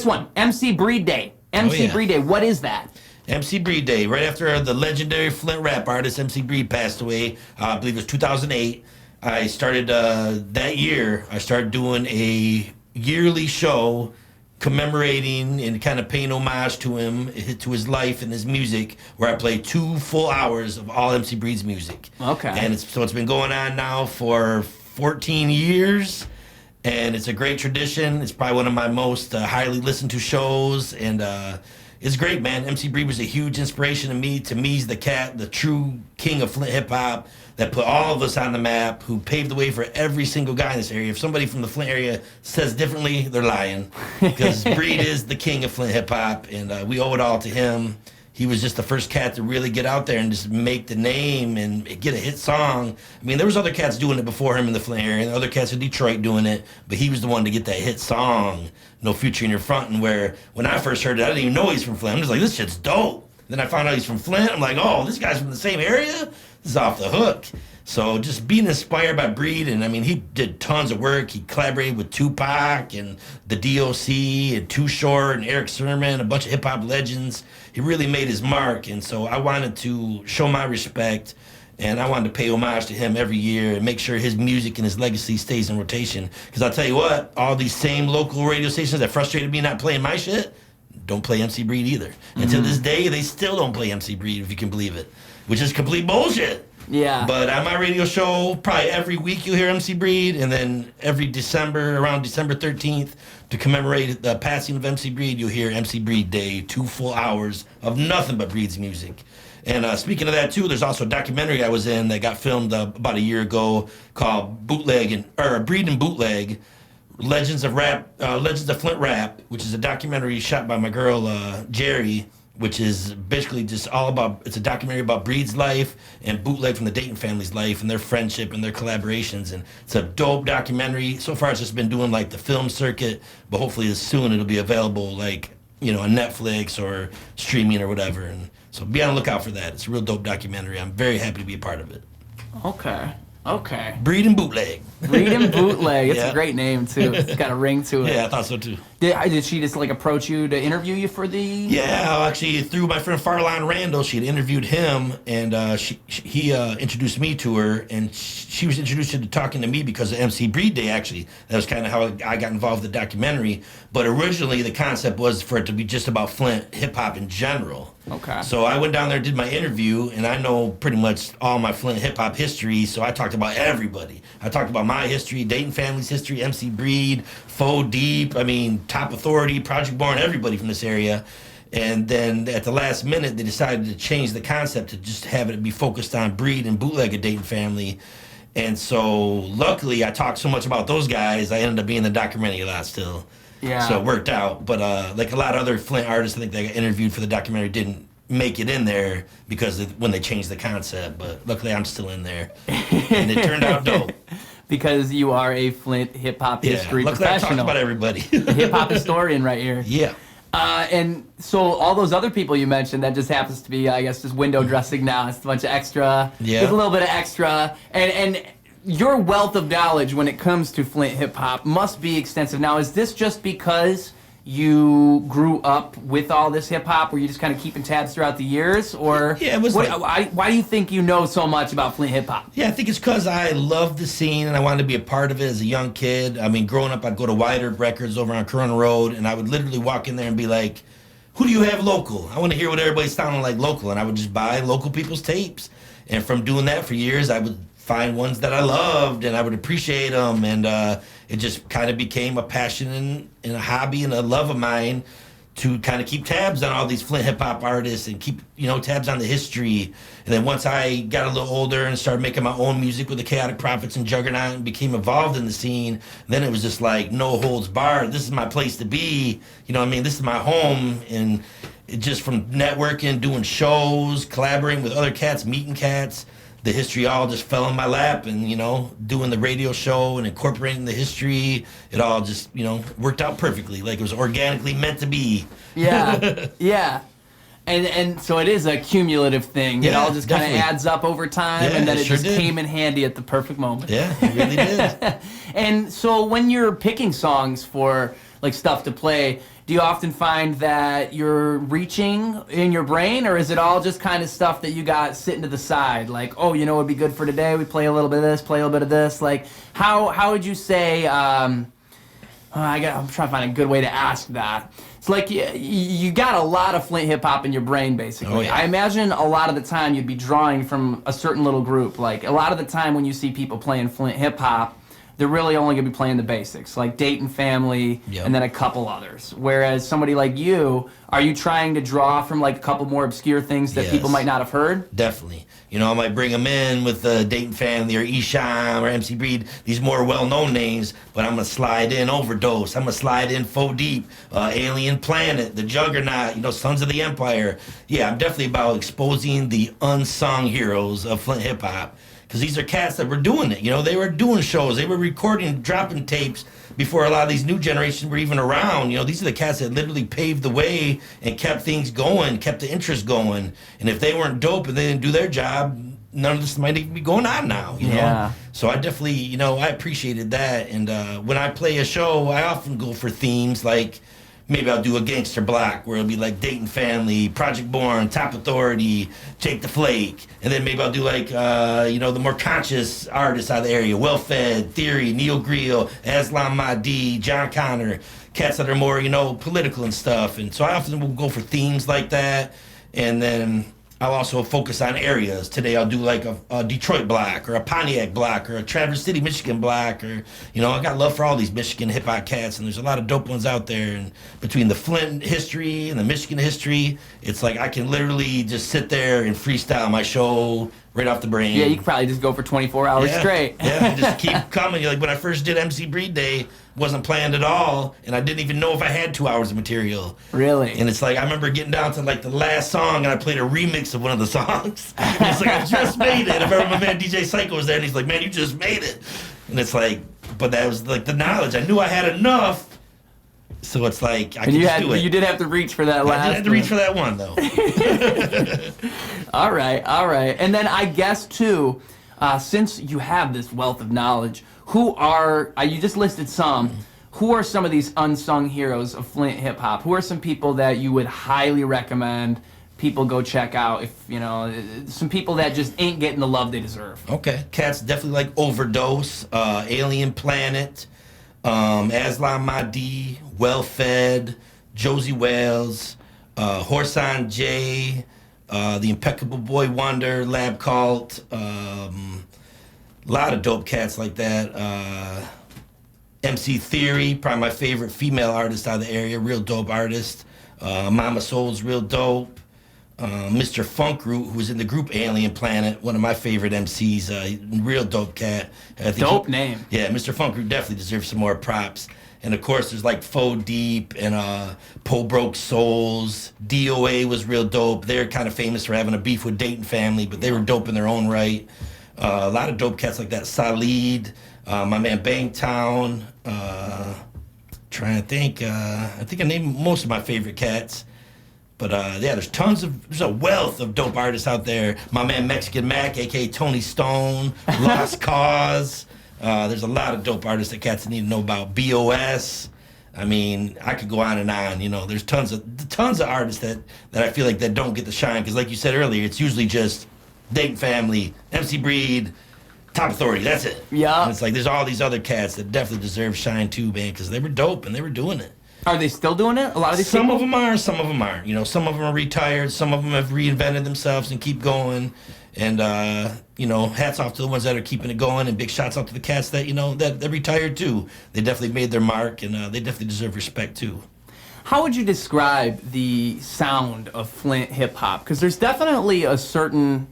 one, MC Breed Day. MC Breed Day. What is that? MC Breed Day. Right after the legendary Flint rap artist MC Breed passed away, I believe it was 2008. I started that year. I started doing a yearly show commemorating and kind of paying homage to him, to his life and his music, where I play 2 full hours of all MC Breed's music. Okay. And it's been going on now for 14 years, and it's a great tradition. It's probably one of my most highly listened to shows, and it's great, man. MC Breed was a huge inspiration to me. To me, he's the true king of Flint hip hop, that put all of us on the map, who paved the way for every single guy in this area. If somebody from the Flint area says differently, they're lying. Because Breed is the king of Flint hip-hop, and we owe it all to him. He was just the first cat to really get out there and just make the name and get a hit song. I mean, there was other cats doing it before him in the Flint area, and other cats in Detroit doing it, but he was the one to get that hit song, No Future in Your Front, and where when I first heard it, I didn't even know he's from Flint. I'm just like, this shit's dope. Then I found out he's from Flint. I'm like, oh, this guy's from the same area? This is off the hook. So just being inspired by Breed, and I mean, he did tons of work. He collaborated with Tupac and the DOC and Too Short and Eric Sermon, a bunch of hip-hop legends. He really made his mark, and so I wanted to show my respect, and I wanted to pay homage to him every year and make sure his music and his legacy stays in rotation. Because I'll tell you what, all these same local radio stations that frustrated me not playing my shit don't play MC Breed either. And to this day, they still don't play MC Breed, if you can believe it, which is complete bullshit. Yeah. But on my radio show, probably every week you hear MC Breed, and then every December, around December 13th, to commemorate the passing of MC Breed, you'll hear MC Breed Day, 2 full hours of nothing but Breed's music. And speaking of that, too, there's also a documentary I was in that got filmed about a year ago called Breed and Bootleg, Legends of Flint Rap, which is a documentary shot by my girl, Jerry, which is basically just all about, it's a documentary about Breed's life and Bootleg from the Dayton family's life and their friendship and their collaborations. And it's a dope documentary. So far, it's just been doing like the film circuit, but hopefully soon it'll be available like, you know, on Netflix or streaming or whatever. And so be on the lookout for that. It's a real dope documentary. I'm very happy to be a part of it. Okay. Breed and Bootleg. Breed and Bootleg. It's a great name, too. It's got a ring to it. Yeah, I thought so, too. Did she just, like, approach you to interview you for the... Yeah, actually, through my friend Farline Randall, she had interviewed him, and he introduced me to her, and she was introduced to talking to me because of MC Breed Day, actually. That was kind of how I got involved with the documentary. But originally, the concept was for it to be just about Flint hip-hop in general. Okay. So I went down there and did my interview, and I know pretty much all my Flint hip-hop history, so I talked about everybody. I talked about my history, Dayton family's history, MC Breed, Faux Deep, I mean, Top Authority, Project Born, everybody from this area. And then at the last minute, they decided to change the concept to just have it be focused on Breed and Bootleg, a Dayton family. And so luckily, I talked so much about those guys, I ended up being in the documentary a lot still. Yeah. So it worked out. But like a lot of other Flint artists, I think they got interviewed for the documentary didn't make it in there because when they changed the concept. But luckily, I'm still in there. And it turned out dope. Because you are a Flint hip-hop history luckily professional. I talked about everybody. Hip-hop historian right here. Yeah. And so all those other people you mentioned, that just happens to be, I guess, just window dressing now. It's a bunch of extra. Yeah. There's a little bit of extra. And your wealth of knowledge when it comes to Flint hip-hop must be extensive. Now, is this just because you grew up with all this hip-hop? Were you just kind of keeping tabs throughout the years? Or yeah, it was why do you think you know so much about Flint hip-hop? Yeah, I think it's because I loved the scene and I wanted to be a part of it as a young kid. I mean, growing up, I'd go to Wide Earth Records over on Corona Road, and I would literally walk in there and be like, who do you have local? I want to hear what everybody's sounding like local. And I would just buy local people's tapes. And from doing that for years, I would find ones that I loved and I would appreciate them, and it just kind of became a passion and a hobby and a love of mine to kind of keep tabs on all these Flint hip-hop artists and keep, you know, tabs on the history. And then once I got a little older and started making my own music with the Chaotic Prophets and Juggernaut and became involved in the scene, then it was just like no holds barred. This is my place to be. You know what I mean? This is my home. And it just from networking, doing shows, collaborating with other cats, meeting cats, the history all just fell in my lap, and, you know, doing the radio show and incorporating the history, it all just, you know, worked out perfectly. Like it was organically meant to be. Yeah, yeah. And so it is a cumulative thing. Yeah, it all just kind of definitely adds up over time, Yeah, and then it it sure just did. came in handy at the perfect moment. Yeah, it really did. And so when you're picking songs for, like, stuff to play, do you often find that you're reaching in your brain, or is it all just kind of stuff that you got sitting to the side? Like, oh, you know what would be good for today? We play a little bit of this, play a little bit of this. Like, how would you say, I'm trying to find a good way to ask that. It's like you got a lot of Flint hip-hop in your brain, basically. Oh, yeah. I imagine a lot of the time you'd be drawing from a certain little group. Like, a lot of the time when you see people playing Flint hip-hop, they're really only going to be playing the basics, like Dayton Family, Yep. and then a couple others. Whereas somebody like you, are you trying to draw from like a couple more obscure things that Yes. people might not have heard? Definitely. You know, I might bring them in with Dayton Family or Esham or MC Breed, these more well-known names, but I'm going to slide in Overdose. I'm going to slide in Faux Deep, Alien Planet, The Juggernaut, you know, Sons of the Empire. Yeah, I'm definitely about exposing the unsung heroes of Flint hip-hop. Because these are cats that were doing it. You know, they were doing shows. They were recording, dropping tapes before a lot of these new generations were even around. You know, these are the cats that literally paved the way and kept things going, kept the interest going. And if they weren't dope and they didn't do their job, none of this might even be going on now, you know? Yeah. So I definitely, you know, I appreciated that. And when I play a show, I often go for themes like, maybe I'll do a gangster block where it'll be like Dayton Family, Project Born, Top Authority, Jake the Flake. And then maybe I'll do like, you know, the more conscious artists out of the area. Well-Fed, Theory, Neil Greel, Aslam Mahdi, John Connor. Cats that are more, you know, political and stuff. And so I often will go for themes like that. And then I'll also focus on areas. Today I'll do like a Detroit block or a Pontiac block or a Traverse City, Michigan block, or, you know, I got love for all these Michigan hip hop cats, and there's a lot of dope ones out there. And between the Flint history and the Michigan history, it's like I can literally just sit there and freestyle my show right off the brain. Yeah, you could probably just go for 24 hours straight. Yeah, just keep coming. Like when I first did MC Breed Day, wasn't planned at all, and I didn't even know if I had 2 hours of material. Really? And it's like I remember getting down to like the last song, and I played a remix of one of the songs. And it's like I just made it. I remember my man DJ Psycho was there, and he's like, "Man, you just made it." And it's like, but that was like the knowledge. I knew I had enough. So it's like I could just do it. You did have to reach for that last. I did have to reach for that one though. All right. And then I guess too, since you have this wealth of knowledge, who are you just listed some? Who are some of these unsung heroes of Flint hip hop? Who are some people that you would highly recommend people go check out? If you know, some people that just ain't getting the love they deserve. Okay, cats definitely like Overdose, Alien Planet, Aslam Mahdi, Well-Fed, Josie Wales, Horsan J, the Impeccable Boy Wonder, Lab Cult, a lot of dope cats like that. MC Theory, probably my favorite female artist out of the area, real dope artist. Mama Soul's real dope. Mr. Funkroot, who was in the group Alien Planet, one of my favorite MCs, real dope cat. I think Dope name. Yeah, Mr. Funkroot definitely deserves some more props. And of course, there's like Faux Deep and Po Broke Souls. DOA was real dope. They're kind of famous for having a beef with Dayton Family, but they were dope in their own right. A lot of dope cats like that. Salid, my man Bangtown. Trying to think. I think I named most of my favorite cats. But yeah, there's a wealth of dope artists out there. My man Mexican Mac, aka Tony Stone, Lost Cause. There's a lot of dope artists that cats need to know about. BOS. I mean, I could go on and on. You know, there's tons of artists that I feel like that don't get the shine because, like you said earlier, it's usually just Dayton Family, MC Breed, Top Authority. That's it. Yeah. And it's like there's all these other cats that definitely deserve shine too, man, because they were dope and they were doing it. Are they still doing it? A lot of these Some people? of them are, some of them aren't. You know, some of them are retired, some of them have reinvented themselves and keep going. And, you know, hats off to the ones that are keeping it going, and big shots out to the cats that, you know, that retired too. They definitely made their mark, and they definitely deserve respect too. How would you describe the sound of Flint hip hop? Because there's definitely a certain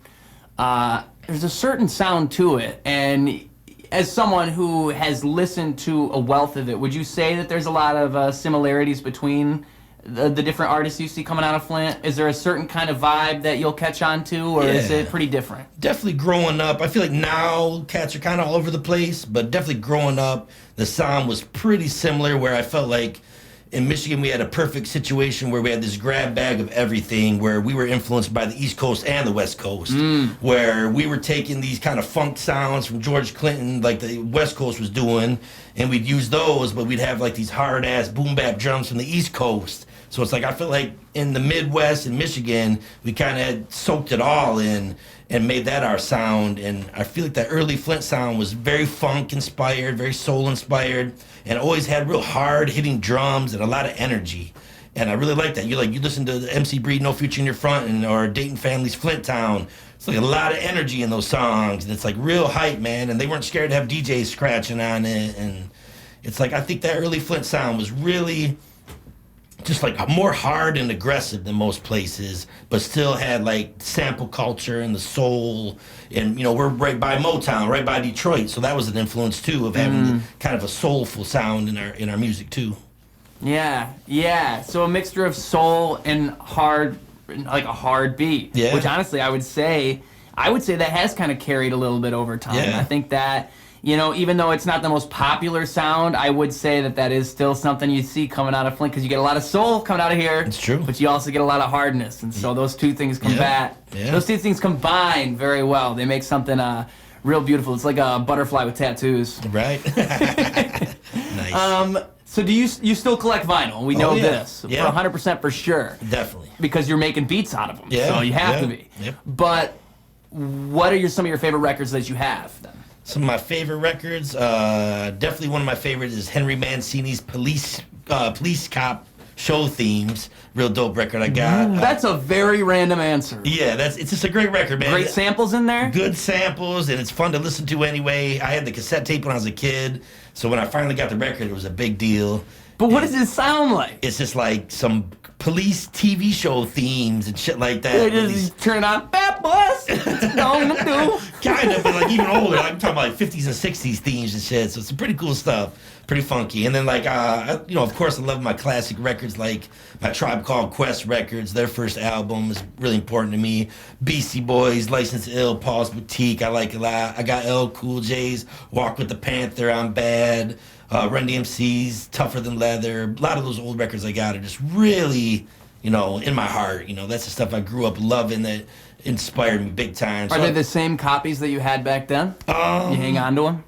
sound to it, and as someone who has listened to a wealth of it, would you say that there's a lot of similarities between the different artists you see coming out of Flint? Is there a certain kind of vibe that you'll catch on to, or is it pretty different? Definitely growing up. I feel like now cats are kind of all over the place, but definitely growing up, the sound was pretty similar, where I felt like in Michigan, we had a perfect situation where we had this grab bag of everything, where we were influenced by the East Coast and the West Coast, where we were taking these kind of funk sounds from George Clinton, like the West Coast was doing, and we'd use those, but we'd have like these hard-ass boom-bap drums from the East Coast. So it's like I feel like in the Midwest and Michigan, we kind of had soaked it all in and made that our sound. And I feel like that early Flint sound was very funk-inspired, very soul-inspired, and always had real hard-hitting drums and a lot of energy. And I really like that. You listen to the MC Breed, No Future in Your Front, or Dayton Family's Flint Town. It's like a lot of energy in those songs, and it's like real hype, man. And they weren't scared to have DJs scratching on it, and it's like I think that early Flint sound was really just like more hard and aggressive than most places, but still had like sample culture and the soul. And you know, we're right by Motown, right by Detroit, so that was an influence too of having kind of a soulful sound in our music too. Yeah. So a mixture of soul and hard, like a hard beat. Yeah. Which honestly, I would say that has kind of carried a little bit over time. Yeah. I think that, you know, even though it's not the most popular sound, I would say that is still something you see coming out of Flint, because you get a lot of soul coming out of here. It's true. But you also get a lot of hardness, and so those two things those two things combine very well. They make something real beautiful. It's like a butterfly with tattoos. Right. Nice. So do you still collect vinyl? We know this. Yeah. For 100% for sure. Definitely. Because you're making beats out of them. Yeah. So you have to be. Yep. But what are some of your favorite records that you have then? Some of my favorite records, definitely one of my favorites is Henry Mancini's Police Cop Show Themes. Real dope record I got. That's a very random answer. Yeah, it's just a great record, man. Great samples in there? Good samples, and it's fun to listen to anyway. I had the cassette tape when I was a kid, so when I finally got the record, it was a big deal. But what does it sound like? It's just like some police TV show themes and shit like that. They just turn on Bad Boys. Gonna do. Kind of, but like even older. I'm talking about like 50s and 60s themes and shit. So it's some pretty cool stuff. Pretty funky. And then like, you know, of course I love my classic records like my Tribe Called Quest records. Their first album is really important to me. Beastie Boys, License to Ill, Paul's Boutique, I like a lot. I got L Cool J's, Walk with the Panther, I'm Bad. Run DMC's, Tougher Than Leather. A lot of those old records I got are just really, you know, in my heart. You know, that's the stuff I grew up loving that inspired me big time. Are they the same copies that you had back then? You hang on to them?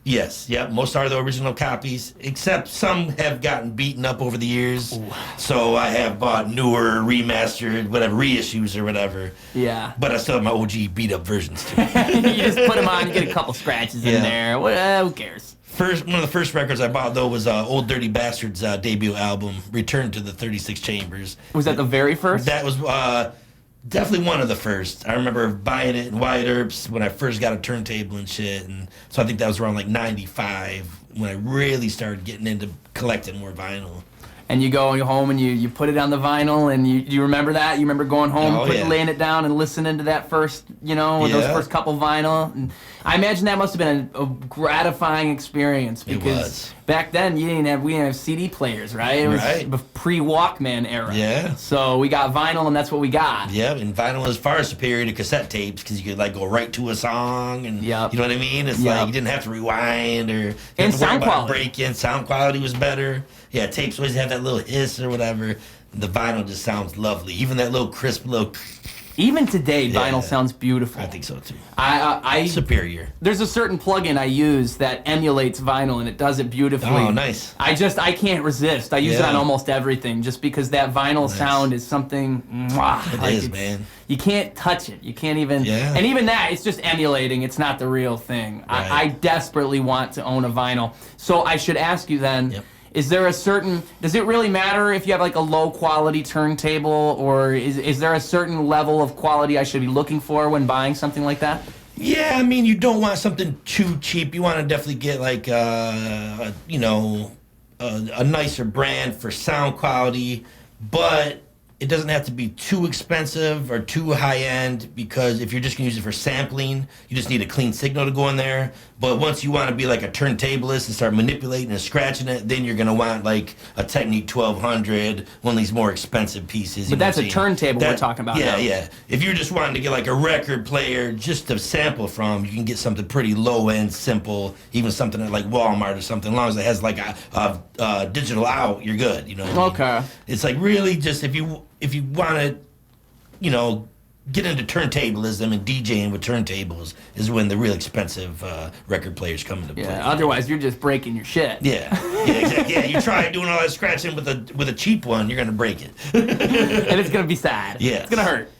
Yes, yep. Most are the original copies, except some have gotten beaten up over the years. Ooh. So I have bought newer, remastered, whatever, reissues or whatever. Yeah. But I still have my OG beat up versions too. You just put them on, you get a couple scratches in there. Who cares? One of the first records I bought, though, was Old Dirty Bastard's debut album, Return to the 36 Chambers. Was that the very first? That was definitely one of the first. I remember buying it in Wyatt Earp's when I first got a turntable and shit. And so I think that was around like 95 when I really started getting into collecting more vinyl. And you go home and you put it on the vinyl, and you remember that? You remember going home, laying it down and listening to that first, you know, those first couple vinyl? And I imagine that must have been a gratifying experience, because back then we didn't have CD players, right? It was pre-Walkman era. Yeah. So we got vinyl, and that's what we got. Yeah, and vinyl is far superior to cassette tapes, because you could like go right to a song, and you know what I mean? It's like you didn't have to rewind or sound quality. Break-in. Sound quality was better. Yeah, tapes always have that little hiss or whatever. The vinyl just sounds lovely. Even that little crisp little... Even today, vinyl sounds beautiful. I think so, too. Superior. There's a certain plugin I use that emulates vinyl, and it does it beautifully. Oh, nice. I can't resist. I use it on almost everything, just because that vinyl sound is something... It is, man. You can't touch it. You can't even... Yeah. And even that, it's just emulating. It's not the real thing. Right. I desperately want to own a vinyl. So I should ask you then... Yep. Is there does it really matter if you have like a low quality turntable, or is there a certain level of quality I should be looking for when buying something like that? Yeah, I mean, you don't want something too cheap. You want to definitely get like, a nicer brand for sound quality, but it doesn't have to be too expensive or too high-end, because if you're just going to use it for sampling, you just need a clean signal to go in there. But once you want to be like a turntablist and start manipulating and scratching it, then you're going to want like a Technique 1200, one of these more expensive pieces. But that's a turntable we're talking about now. Yeah. If you're just wanting to get like a record player just to sample from, you can get something pretty low-end, simple, even something at like Walmart or something. As long as it has like a digital out, you're good, you know what I mean? Okay. It's like really just if you want to, you know, get into turntablism and DJing with turntables is when the real expensive record players come into play. Yeah, otherwise you're just breaking your shit. Yeah, exactly. Yeah, you try doing all that scratching with a cheap one, you're gonna break it. And it's gonna be sad. Yeah, it's gonna hurt.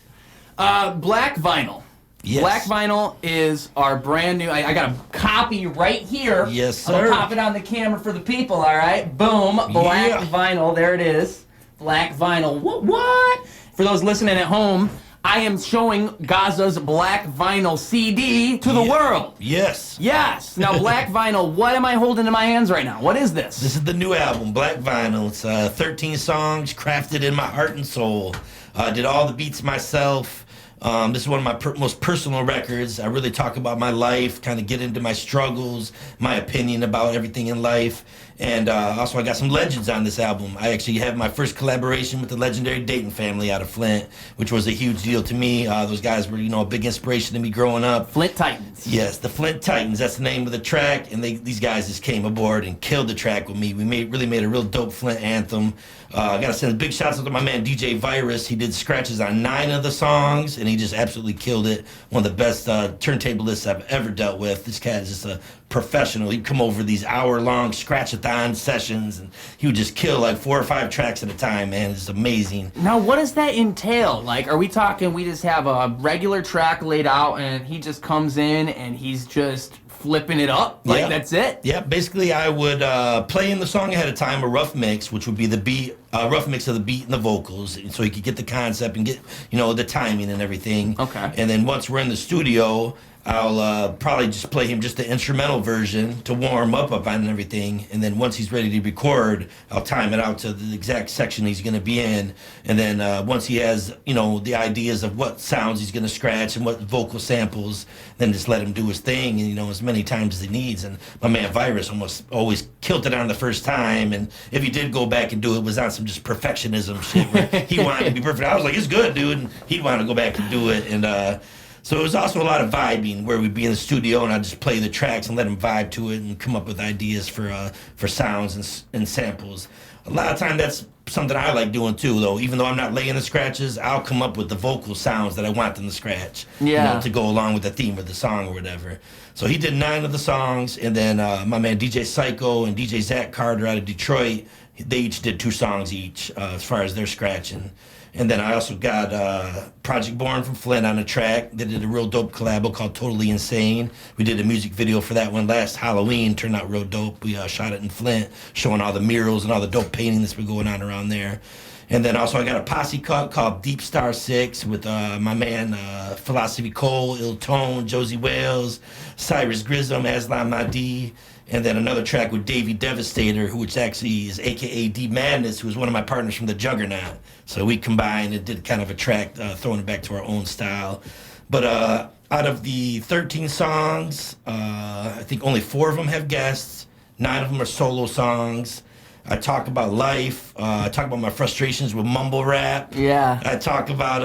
Black vinyl. Yes. Black vinyl is our brand new. I got a copy right here. Yes, sir. I'm gonna pop it on the camera for the people. All right, boom, black vinyl. There it is. Black vinyl. What? For those listening at home, I am showing Gozza's black vinyl CD to the world. Yes. Yes. Now, black vinyl, what am I holding in my hands right now? What is this? This is the new album, Black Vinyl. It's 13 songs crafted in my heart and soul. I did all the beats myself. This is one of my most personal records. I really talk about my life, kind of get into my struggles, my opinion about everything in life. And also I got some legends on this album. I actually have my first collaboration with the legendary Dayton family out of Flint, which was a huge deal to me. Those guys were, a big inspiration to me growing up. Flint Titans. Yes, the Flint Titans. That's the name of the track. And these guys just came aboard and killed the track with me. We really made a real dope Flint anthem. I got to send big shouts out to my man DJ Virus. He did scratches on 9 of the songs, and he just absolutely killed it. One of the best turntablists I've ever dealt with. This cat is just a professional. He'd come over these hour-long scratch-a-thon sessions, and he would just kill like 4 or 5 tracks at a time, man. It's amazing. Now, what does that entail? Like, are we talking we just have a regular track laid out, and he just comes in, and he's just flipping it up? Like, that's it? Yeah, basically I would play in the song ahead of time, a rough mix, which would be the beat, rough mix of the beat and the vocals, so you could get the concept and get, the timing and everything. Okay. And then once we're in the studio, I'll probably just play him just the instrumental version to warm up on and everything. And then once he's ready to record, I'll time it out to the exact section he's going to be in. And then once he has, the ideas of what sounds he's going to scratch and what vocal samples, then just let him do his thing, and, as many times as he needs. And my man Virus almost always killed it on the first time. And if he did go back and do it, it was on some just perfectionism shit where he wanted to be perfect. I was like, it's good, dude. And he'd want to go back and do it. And, so it was also a lot of vibing where we'd be in the studio and I'd just play the tracks and let him vibe to it and come up with ideas for sounds and samples. A lot of time that's something I like doing too, though. Even though I'm not laying the scratches, I'll come up with the vocal sounds that I want them to scratch. Yeah. To go along with the theme of the song or whatever. So he did 9 of the songs, and then my man DJ Psycho and DJ Zach Carter out of Detroit, they each did 2 songs each as far as their scratching. And then I also got Project Born from Flint on a track. They did a real dope collabo called Totally Insane. We did a music video for that one last Halloween. Turned out real dope. We shot it in Flint, showing all the murals and all the dope painting that's been going on around there. And then also I got a posse cut called Deep Star 6 with my man Philosophy Cole, Ill Tone, Josie Wales, Cyrus Grissom, Aslan Mahdi. And then another track with Davey Devastator, which actually is a.k.a. D Madness, who was one of my partners from the Juggernaut. So we combined and did kind of a track throwing it back to our own style. But out of the 13 songs, I think only 4 of them have guests. 9 of them are solo songs. I talk about life. I talk about my frustrations with mumble rap. Yeah. I talk about,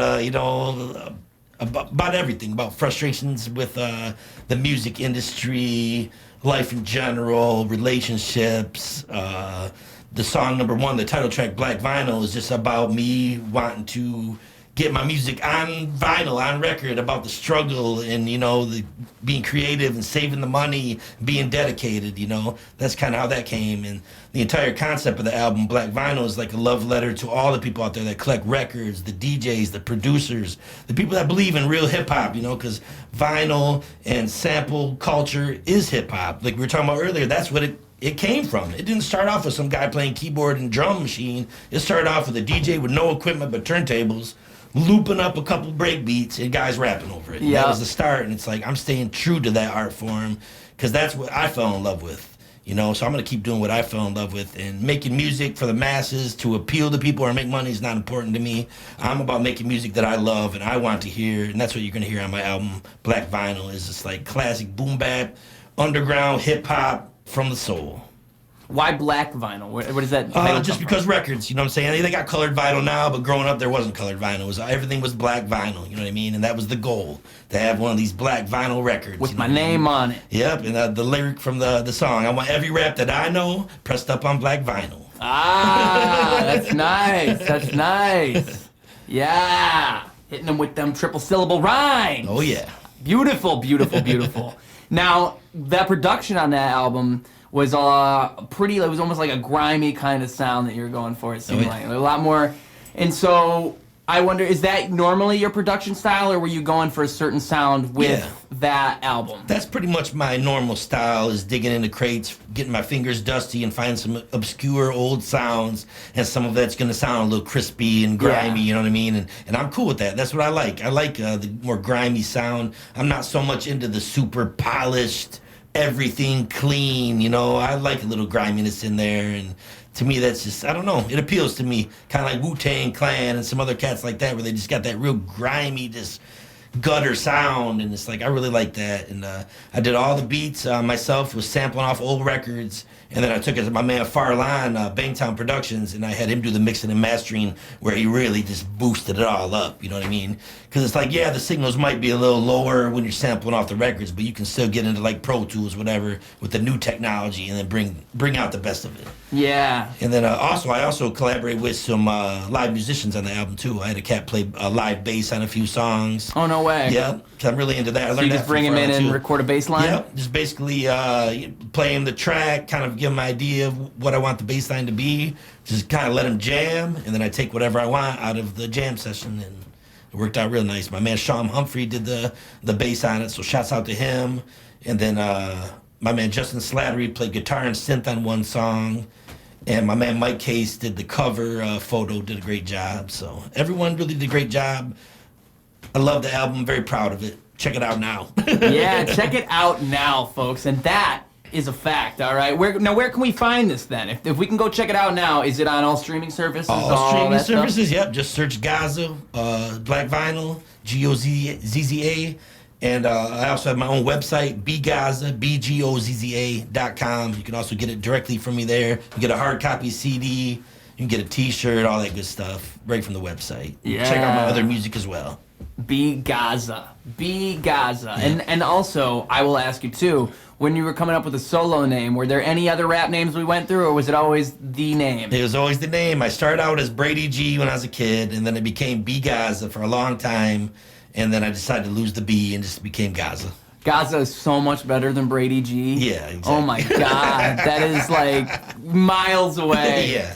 about everything, about frustrations with the music industry, life in general, relationships. The song number 1, the title track, Black Vinyl, is just about me wanting to get my music on vinyl, on record, about the struggle and, the being creative and saving the money, being dedicated, That's kind of how that came. And the entire concept of the album, Black Vinyl, is like a love letter to all the people out there that collect records, the DJs, the producers, the people that believe in real hip-hop, because vinyl and sample culture is hip-hop. Like we were talking about earlier, that's what it came from. It didn't start off with some guy playing keyboard and drum machine. It started off with a DJ with no equipment but turntables, looping up a couple break beats and guys rapping over it. Yeah. That was the start, and it's like I'm staying true to that art form because that's what I fell in love with. So I'm going to keep doing what I fell in love with, and making music for the masses to appeal to people or make money is not important to me. I'm about making music that I love and I want to hear, and that's what you're going to hear on my album, Black Vinyl, is just like classic boom bap, underground hip-hop from the soul. Why black vinyl? What is that? Just because records, you know what I'm saying? They got colored vinyl now, but growing up there wasn't colored vinyl. Everything was black vinyl, you know what I mean? And that was the goal, to have one of these black vinyl records. With my name on it. Yep, and the lyric from the song, I want every rap that I know pressed up on black vinyl. Ah, that's nice. That's nice. Yeah. Hitting them with them triple syllable rhymes. Oh, yeah. Beautiful, beautiful, beautiful. Now, that production on that album was it was almost like a grimy kind of sound that you were going for, it seemed like. A lot more. And so I wonder, is that normally your production style, or were you going for a certain sound with that album? That's pretty much my normal style, is digging into crates, getting my fingers dusty, and finding some obscure old sounds, and some of that's going to sound a little crispy and grimy, you know what I mean? And I'm cool with that. That's what I like. I like the more grimy sound. I'm not so much into the super polished, everything clean, you know? I like a little griminess in there, and to me, that's just, I don't know, it appeals to me. Kind of like Wu-Tang Clan and some other cats like that, where they just got that real grimy, just gutter sound, and it's like, I really like that. And I did all the beats myself, was sampling off old records, and then I took it to my man Farlan, Bangtown Productions, and I had him do the mixing and mastering, where he really just boosted it all up, you know what I mean? Because it's like, yeah, the signals might be a little lower when you're sampling off the records, but you can still get into like Pro Tools, whatever, with the new technology, and then bring out the best of it. Yeah. And then I also collaborate with some live musicians on the album too. I had a cat play live bass on a few songs. Oh, no way. Yeah, because I'm really into that. I learned so you just bring him in and record a bass line? Yeah, just basically playing the track, kind of give him an idea of what I want the bass line to be, just kind of let him jam, and then I take whatever I want out of the jam session, and it worked out real nice. My man Sean Humphrey did the bass on it, so shouts out to him. And then my man Justin Slattery played guitar and synth on one song. And my man Mike Case did the cover photo, did a great job. So everyone really did a great job. I love the album, very proud of it. Check it out now. Yeah, check it out now, folks. And that is a fact, all right? Where can we find this then? If we can go check it out now, is it on all streaming services? All streaming services, yep. Just search Gozza, Black Vinyl, Gozza. And I also have my own website, bgozza, bgozza.com. You can also get it directly from me there. You get a hard copy CD, you can get a t-shirt, all that good stuff, right from the website. Yeah. Check out my other music as well. Be Gozza. Yeah. And also, I will ask you too, when you were coming up with a solo name, were there any other rap names we went through, or was it always the name? It was always the name. I started out as Brady G when I was a kid, and then it became Be Gozza for a long time. And then I decided to lose the B and just became Gozza. Gozza is so much better than Brady G. Yeah, exactly. Oh my God, that is like miles away. Yeah.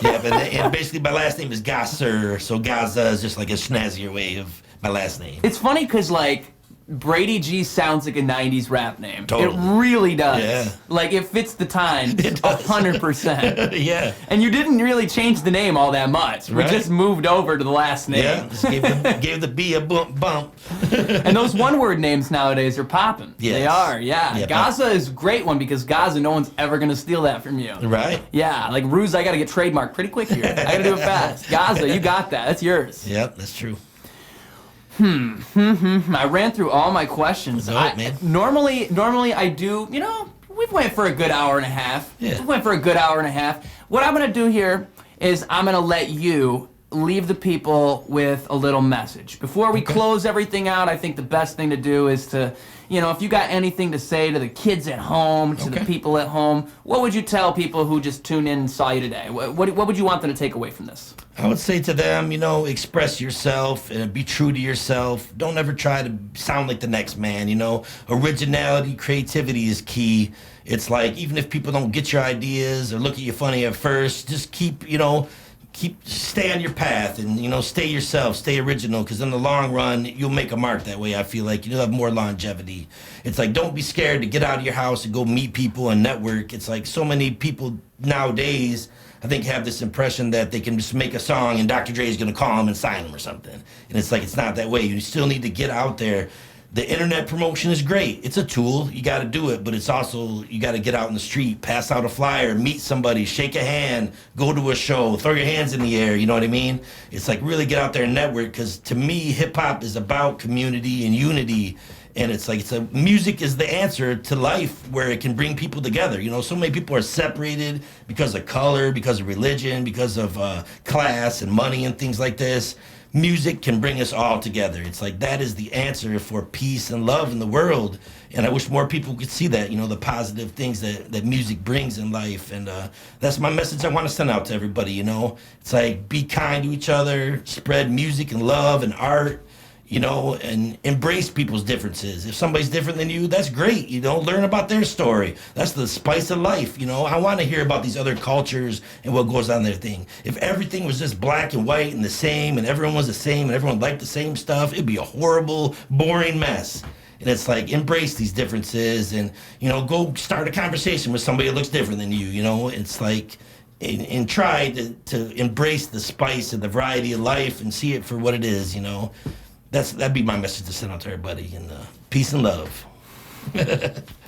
And basically my last name is Gosser, so Gozza is just like a snazzier way of my last name. It's funny because like Brady G sounds like a 90s rap name. Totally. It really does. Yeah. Like it fits the times. It does. 100%. Yeah. And you didn't really change the name all that much. We Right. just moved over to the last name. Yeah, just gave the B a bump. And those one-word names nowadays are popping. Yes. They are, yeah. Yep. Gozza is a great one because Gozza, no one's ever going to steal that from you. Right. Yeah, like Ruse, I got to get trademarked pretty quick here. I got to do it fast. Gozza, you got that. That's yours. Yep, that's true. I ran through all my questions. That's all right, man. Normally I do, we've went for a good hour and a half. Yeah. We went for a good hour and a half. What I'm going to do here is I'm going to let you leave the people with a little message. Before we close everything out, I think the best thing to do is to, if you got anything to say to the kids at home, to the people at home, what would you tell people who just tuned in and saw you today? What would you want them to take away from this? I would say to them, express yourself and be true to yourself. Don't ever try to sound like the next man, Originality, creativity is key. It's like, even if people don't get your ideas or look at you funny at first, just stay on your path and, stay yourself, stay original, because in the long run, you'll make a mark that way, I feel like. You'll have more longevity. It's like, don't be scared to get out of your house and go meet people and network. It's like so many people nowadays, I think, have this impression that they can just make a song and Dr. Dre is going to call them and sign them or something. And it's like, it's not that way. You still need to get out there. The internet promotion is great. It's a tool. You got to do it, but it's also, you got to get out in the street, pass out a flyer, meet somebody, shake a hand, go to a show, throw your hands in the air, you know what I mean? It's like, really get out there and network, because to me, hip-hop is about community and unity. And it's like, music is the answer to life, where it can bring people together. So many people are separated because of color, because of religion, because of class and money and things like this. Music can bring us all together. It's like, that is the answer for peace and love in the world. And I wish more people could see that, the positive things that music brings in life. And that's my message I want to send out to everybody, It's like, be kind to each other, spread music and love and art. and embrace people's differences. If somebody's different than you, that's great. Learn about their story. That's the spice of life. I want to hear about these other cultures and what goes on in their thing. If everything was just black and white and the same, and everyone was the same, and everyone liked the same stuff, it'd be a horrible, boring mess. And it's like, embrace these differences and, go start a conversation with somebody that looks different than you, It's like, and try to embrace the spice and the variety of life and see it for what it is, That'd be my message to send out to everybody, and peace and love.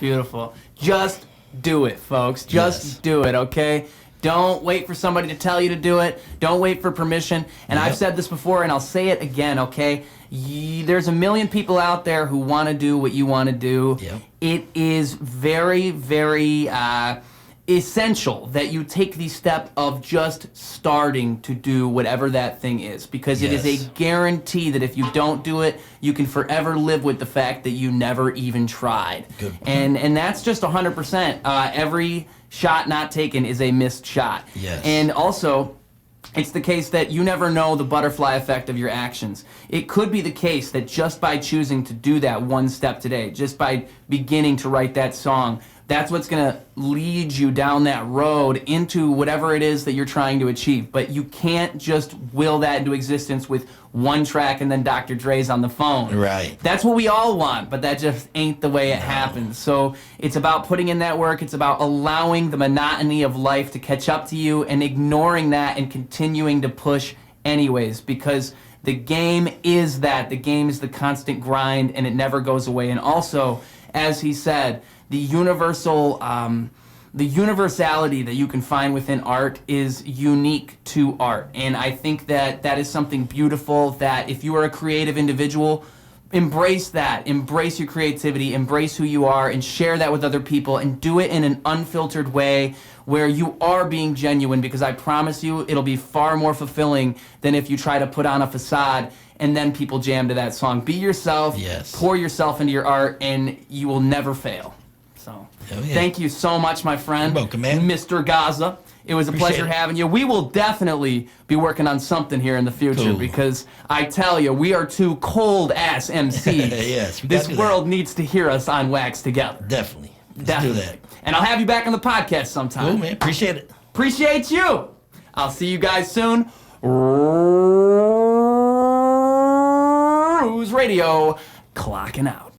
Beautiful. Just do it, folks. Just do it, okay? Don't wait for somebody to tell you to do it. Don't wait for permission. And I've said this before, and I'll say it again, okay? There's a million people out there who want to do what you want to do. Yep. It is very, very essential that you take the step of just starting to do whatever that thing is, because it is a guarantee that if you don't do it, you can forever live with the fact that you never even tried. Good. And that's just 100%. Every shot not taken is a missed shot. Yes. And also, it's the case that you never know the butterfly effect of your actions. It could be the case that just by choosing to do that one step today, just by beginning to write that song, that's what's going to lead you down that road into whatever it is that you're trying to achieve. But you can't just will that into existence with one track and then Dr. Dre's on the phone. Right. That's what we all want, but that just ain't the way it happens. So it's about putting in that work. It's about allowing the monotony of life to catch up to you and ignoring that and continuing to push anyways, because the game is that. The game is the constant grind, and it never goes away. And also, as he said, the universality that you can find within art is unique to art. And I think that that is something beautiful, that if you are a creative individual, embrace that. Embrace your creativity, embrace who you are, and share that with other people, and do it in an unfiltered way where you are being genuine, because I promise you it'll be far more fulfilling than if you try to put on a facade and then people jam to that song. Be yourself, pour yourself into your art, and you will never fail. So, thank you so much, my friend. You're welcome, man. Mr. Gozza. It was a pleasure having you. We will definitely be working on something here in the future, because I tell you, we are two cold-ass MCs. Yes, this world needs to hear us on wax together. Definitely. Let's do that. And I'll have you back on the podcast sometime. Cool, man. Appreciate it. Appreciate you. I'll see you guys soon. Ruse Radio, clocking out.